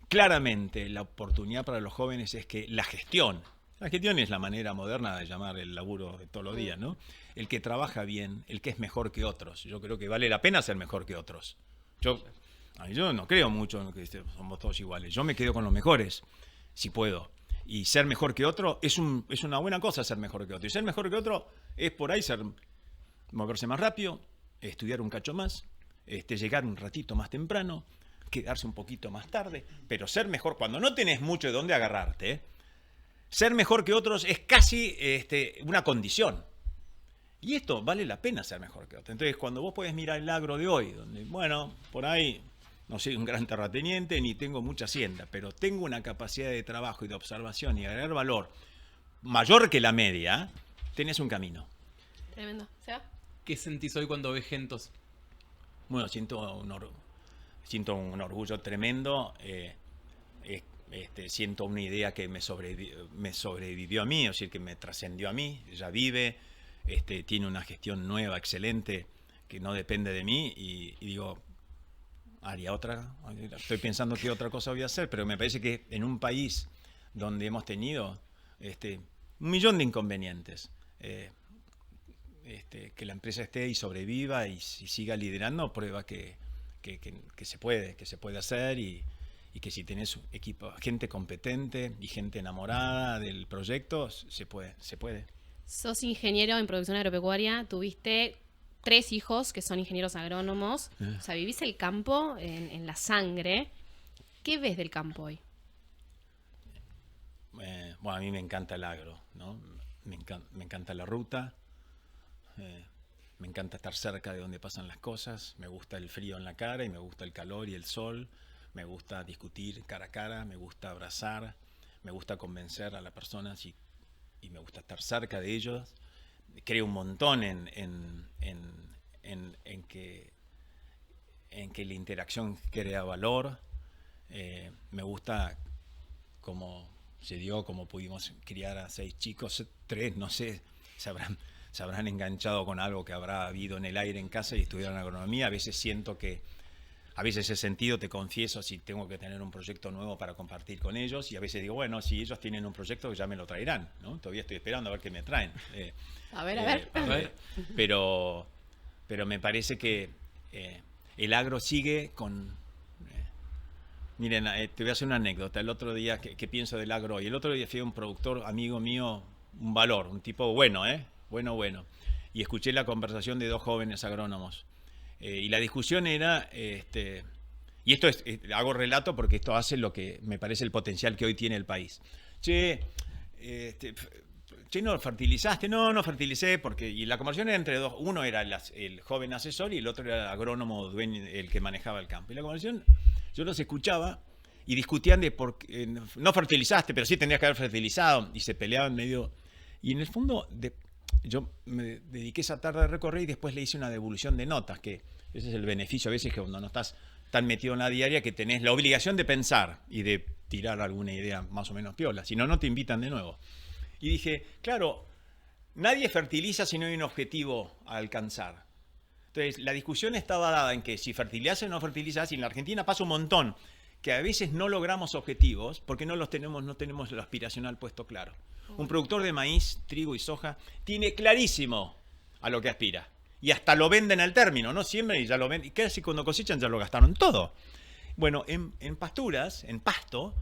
claramente, la oportunidad para los jóvenes es que la gestión es la manera moderna de llamar el laburo de todos los días, ¿no? El que trabaja bien, el que es mejor que otros. Yo creo que vale la pena ser mejor que otros. Yo no creo mucho en que somos todos iguales. Yo me quedo con los mejores, si puedo. Y ser mejor que otro es una buena cosa, ser mejor que otro. Y ser mejor que otro es por ahí moverse más rápido, estudiar un cacho más, llegar un ratito más temprano, quedarse un poquito más tarde. Pero ser mejor, cuando no tenés mucho de dónde agarrarte, ser mejor que otros es casi una condición. Y esto vale la pena ser mejor que otro. Entonces, cuando vos podés mirar el agro de hoy, donde, bueno, por ahí no soy un gran terrateniente ni tengo mucha hacienda, pero tengo una capacidad de trabajo y de observación y agregar valor mayor que la media, tenés un camino. Tremendo. ¿Se va? ¿Qué sentís hoy cuando ves Gentos? Bueno, siento un orgullo tremendo. Siento una idea que me sobrevivió a mí, es decir, que me trascendió a mí. Ella vive, tiene una gestión nueva, excelente, que no depende de mí. Y digo, haría otra. Estoy pensando qué otra cosa voy a hacer, pero me parece que en un país donde hemos tenido 1.000.000 de inconvenientes, que la empresa esté y sobreviva y siga liderando, prueba que se puede hacer y que si tenés equipo, gente competente y gente enamorada del proyecto, se puede. Sos ingeniero en producción agropecuaria, tuviste 3 hijos que son ingenieros agrónomos, o sea, vivís el campo en la sangre. ¿Qué ves del campo hoy? Bueno, a mí me encanta el agro, ¿no? Me encanta la ruta. Me encanta estar cerca de donde pasan las cosas, me gusta el frío en la cara y me gusta el calor y el sol, me gusta discutir cara a cara, me gusta abrazar, me gusta convencer a las personas y me gusta estar cerca de ellos. Creo un montón en que la interacción crea valor. Me gusta cómo se dio, cómo pudimos criar a 6 chicos, 3, no sé, se habrán enganchado con algo que habrá habido en el aire en casa y estudiaron agronomía. A veces siento que, a veces he sentido, te confieso, si tengo que tener un proyecto nuevo para compartir con ellos, y a veces digo, bueno, si ellos tienen un proyecto ya me lo traerán, ¿no? Todavía estoy esperando a ver qué me traen. A ver. Pero me parece que el agro sigue con... miren, te voy a hacer una anécdota. El otro día, ¿qué pienso del agro hoy? El otro día fui a un productor, amigo mío, un valor, un tipo bueno, Bueno. Y escuché la conversación de 2 jóvenes agrónomos. Y la discusión era, y esto hago relato porque esto hace lo que me parece el potencial que hoy tiene el país. Che, ¿no fertilizaste? No fertilicé, y la conversación era entre 2. Uno era el joven asesor y el otro era el agrónomo dueño, el que manejaba el campo. Y la conversación, yo los escuchaba y discutían de por qué no fertilizaste, pero sí tendrías que haber fertilizado. Y se peleaban medio... Y en el fondo... yo me dediqué esa tarde a recorrer y después le hice una devolución de notas, que ese es el beneficio a veces que cuando no estás tan metido en la diaria, que tenés la obligación de pensar y de tirar alguna idea más o menos piola, si no, no te invitan de nuevo. Y dije, claro, nadie fertiliza si no hay un objetivo a alcanzar. Entonces, la discusión estaba dada en que si fertilizás o no fertilizás, y en la Argentina pasa un montón, que a veces no logramos objetivos porque no tenemos lo aspiracional puesto claro. Un productor de maíz, trigo y soja tiene clarísimo a lo que aspira. Y hasta lo venden al término, ¿no? Siembran y ya lo venden. Y casi cuando cosechan ya lo gastaron todo. Bueno, en pasturas, en pasto,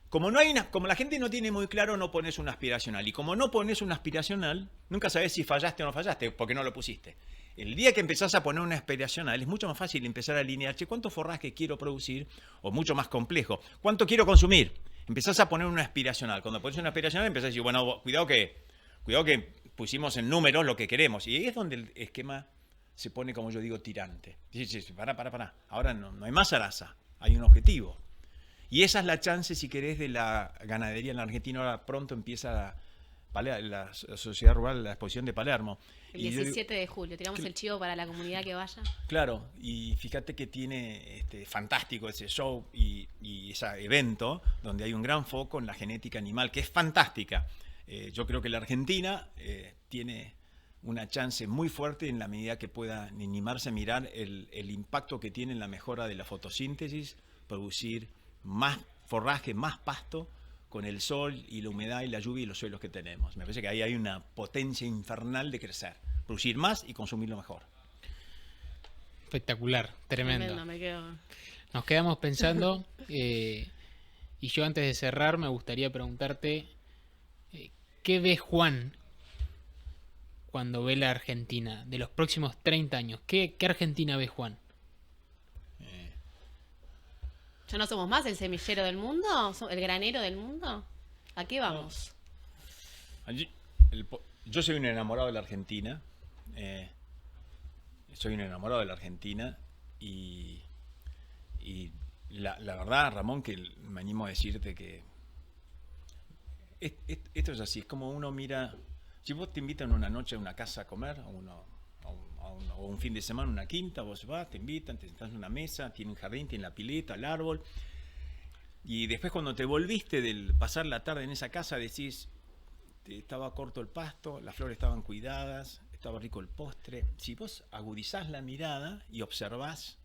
como la gente no tiene muy claro, no pones un aspiracional. Y como no pones un aspiracional, nunca sabes si fallaste o no fallaste, porque no lo pusiste. El día que empezás a poner una aspiracional, es mucho más fácil empezar a alinear, ¿cuánto forraje quiero producir? O mucho más complejo, ¿cuánto quiero consumir? Empezás a poner una aspiracional. Cuando pones una aspiracional, empezás a decir, bueno, cuidado que pusimos en números lo que queremos. Y ahí es donde el esquema se pone, como yo digo, tirante. Dice, pará. Ahora no hay más zaraza, hay un objetivo. Y esa es la chance, si querés, de la ganadería en la Argentina. Ahora pronto empieza la Sociedad Rural, la exposición de Palermo. El 17 de julio, tiramos el chivo para la comunidad que vaya. Claro, y fíjate que tiene fantástico ese show y ese evento, donde hay un gran foco en la genética animal, que es fantástica. Yo creo que la Argentina tiene una chance muy fuerte en la medida que pueda animarse a mirar el impacto que tiene en la mejora de la fotosíntesis, producir más forraje, más pasto, con el sol y la humedad y la lluvia y los suelos que tenemos. Me parece que ahí hay una potencia infernal de crecer, producir más y consumirlo mejor. Espectacular, tremendo. Me quedo... Nos quedamos pensando, y yo antes de cerrar me gustaría preguntarte, ¿qué ve Juan cuando ve la Argentina de los próximos 30 años? ¿Qué Argentina ve Juan? ¿Ya no somos más el semillero del mundo? ¿El granero del mundo? ¿A qué vamos? Yo soy un enamorado de la Argentina. soy un enamorado de la Argentina y la verdad, Ramón, que me animo a decirte que esto es así, es como uno mira, si vos te invitan una noche a una casa a comer, o un fin de semana a una quinta, vos vas, te invitan, te sentás en una mesa, tiene un jardín, tiene la pileta, el árbol, y después cuando te volviste del pasar la tarde en esa casa decís, estaba corto el pasto, las flores estaban cuidadas, estaba rico el postre. Si vos agudizás la mirada y observás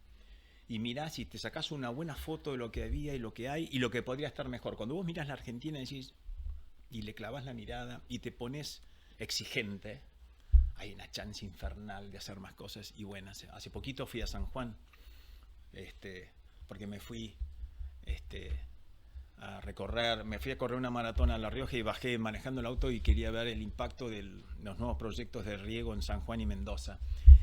y mirás y te sacás una buena foto de lo que había y lo que hay y lo que podría estar mejor. Cuando vos mirás la Argentina decís, y le clavás la mirada y te pones exigente, hay una chance infernal de hacer más cosas y buenas. Hace poquito fui a San Juan, porque me fui a correr una maratón a La Rioja y bajé manejando el auto y quería ver el impacto de los nuevos proyectos de riego en San Juan y Mendoza.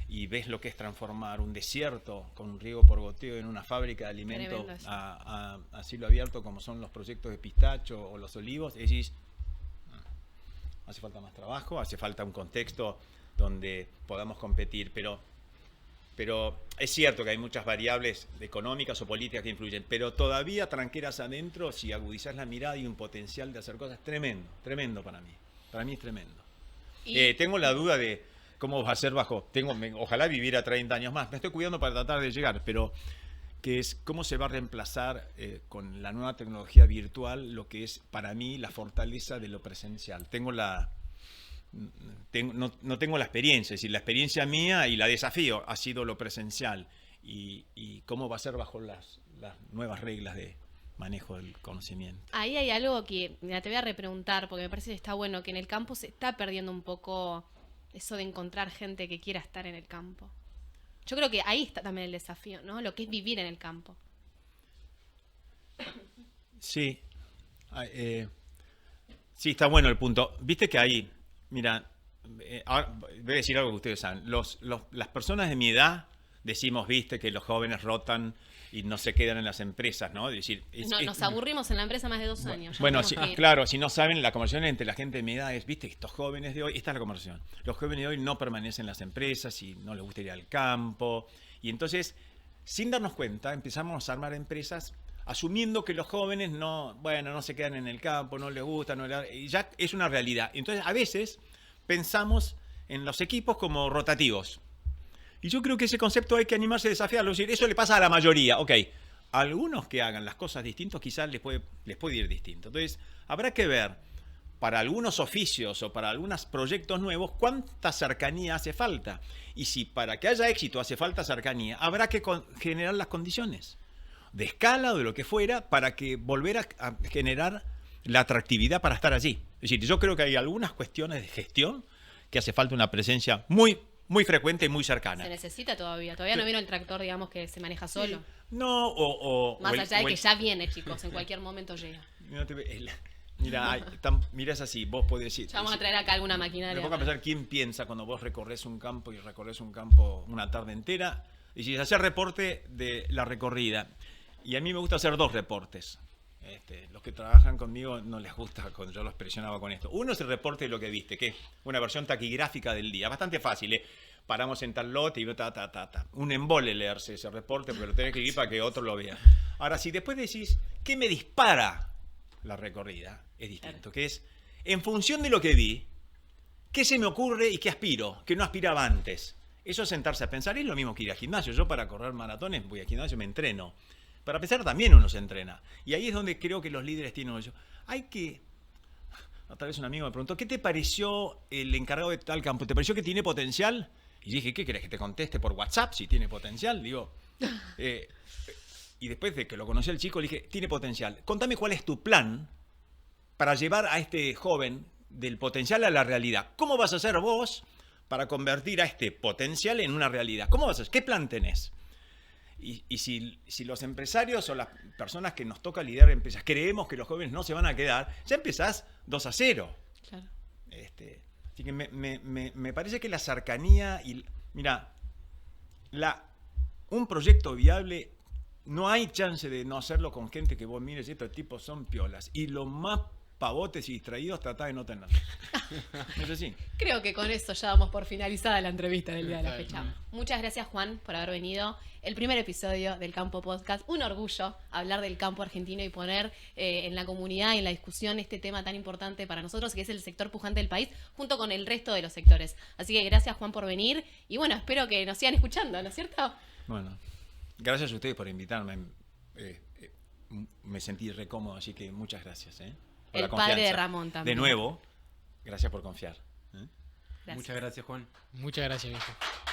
Y ves lo que es transformar un desierto con un riego por goteo en una fábrica de alimentos a cielo abierto, como son los proyectos de pistacho o los olivos. Y decís, hace falta más trabajo, hace falta un contexto donde podamos competir, pero es cierto que hay muchas variables económicas o políticas que influyen, pero todavía tranqueras adentro, si agudizás la mirada, hay un potencial de hacer cosas tremendo para mí es tremendo. Tengo la duda de cómo va a ser ojalá viviera 30 años más, me estoy cuidando para tratar de llegar, pero que es cómo se va a reemplazar con la nueva tecnología virtual lo que es para mí la fortaleza de lo presencial. No tengo la experiencia, es decir, la experiencia mía y la desafío ha sido lo presencial y cómo va a ser bajo las nuevas reglas de manejo del conocimiento. Ahí hay algo que te voy a repreguntar porque me parece que está bueno, que en el campo se está perdiendo un poco eso de encontrar gente que quiera estar en el campo. Yo creo que ahí está también el desafío, ¿no? Lo que es vivir en el campo. Sí, sí, está bueno el punto. Viste que ahí, mira, ahora voy a decir algo que ustedes saben. Las personas de mi edad decimos, viste, que los jóvenes rotan y no se quedan en las empresas, ¿no? Es decir, nos aburrimos en la empresa más de 2 años. Bueno, sí, claro, si no saben, la conversación entre la gente de mi edad es, viste, estos jóvenes de hoy, esta es la conversación. Los jóvenes de hoy no permanecen en las empresas y no les gusta ir al campo. Y entonces, sin darnos cuenta, empezamos a armar empresas asumiendo que los jóvenes no se quedan en el campo, no les gusta, y ya es una realidad. Entonces, a veces pensamos en los equipos como rotativos. Y yo creo que ese concepto hay que animarse a desafiarlo. Es decir, eso le pasa a la mayoría. Ok, a algunos que hagan las cosas distintos quizás les puede ir distinto. Entonces, habrá que ver para algunos oficios o para algunos proyectos nuevos cuánta cercanía hace falta. Y si para que haya éxito hace falta cercanía, habrá que generar las condiciones de escala o de lo que fuera para que volver a generar la atractividad para estar allí. Es decir, yo creo que hay algunas cuestiones de gestión que hace falta una presencia muy frecuente y muy cercana. Se necesita todavía no vino el tractor, digamos, que se maneja solo. Sí. No, más allá de que ya viene, chicos, en cualquier momento llega. Mira, es así, vos podés decir. Ya vamos a traer acá alguna maquinaria. Me pongo a pensar quién piensa cuando vos recorres un campo una tarde entera y si hacer reporte de la recorrida. Y a mí me gusta hacer 2 reportes. Los que trabajan conmigo no les gusta cuando yo los presionaba con esto. Uno es el reporte de lo que viste, que es una versión taquigráfica del día. Bastante fácil, Paramos en tal lote y un embole leerse ese reporte porque lo tenés que escribir para que otro lo vea. Ahora, si después decís, ¿qué me dispara la recorrida? Es distinto, claro. Que es, en función de lo que vi, ¿qué se me ocurre y qué aspiro? Que no aspiraba antes. Eso es sentarse a pensar, es lo mismo que ir al gimnasio. Yo para correr maratones voy al gimnasio, me entreno. Para pensar también uno se entrena. Y ahí es donde creo que los líderes tienen eso. Otra vez un amigo me preguntó, ¿qué te pareció el encargado de tal campo? ¿Te pareció que tiene potencial? Y dije, ¿qué querés que te conteste por WhatsApp si tiene potencial? Digo, y después de que lo conocí al chico, le dije, tiene potencial. Contame cuál es tu plan para llevar a este joven del potencial a la realidad. ¿Cómo vas a hacer vos para convertir a este potencial en una realidad? ¿Cómo vas a hacer? ¿Qué plan tenés? Y si los empresarios o las personas que nos toca liderar empresas creemos que los jóvenes no se van a quedar, ya empezás 2-0. Claro. Así que me parece que la cercanía y mira, un proyecto viable no hay chance de no hacerlo con gente que vos mires, estos tipos son piolas. Y lo más pavotes y distraídos, tratá de no tener. Eso sí. Creo que con eso ya damos por finalizada la entrevista del día de la fecha. Muchas gracias, Juan, por haber venido. El primer episodio del Campo Podcast. Un orgullo hablar del campo argentino y poner en la comunidad y en la discusión este tema tan importante para nosotros, que es el sector pujante del país, junto con el resto de los sectores. Así que gracias, Juan, por venir. Y bueno, espero que nos sigan escuchando, ¿no es cierto? Bueno, gracias a ustedes por invitarme. Me sentí re cómodo, así que muchas gracias. Por el padre de Ramón también. De nuevo, gracias por confiar. Gracias. Muchas gracias, Juan. Muchas gracias, viejo.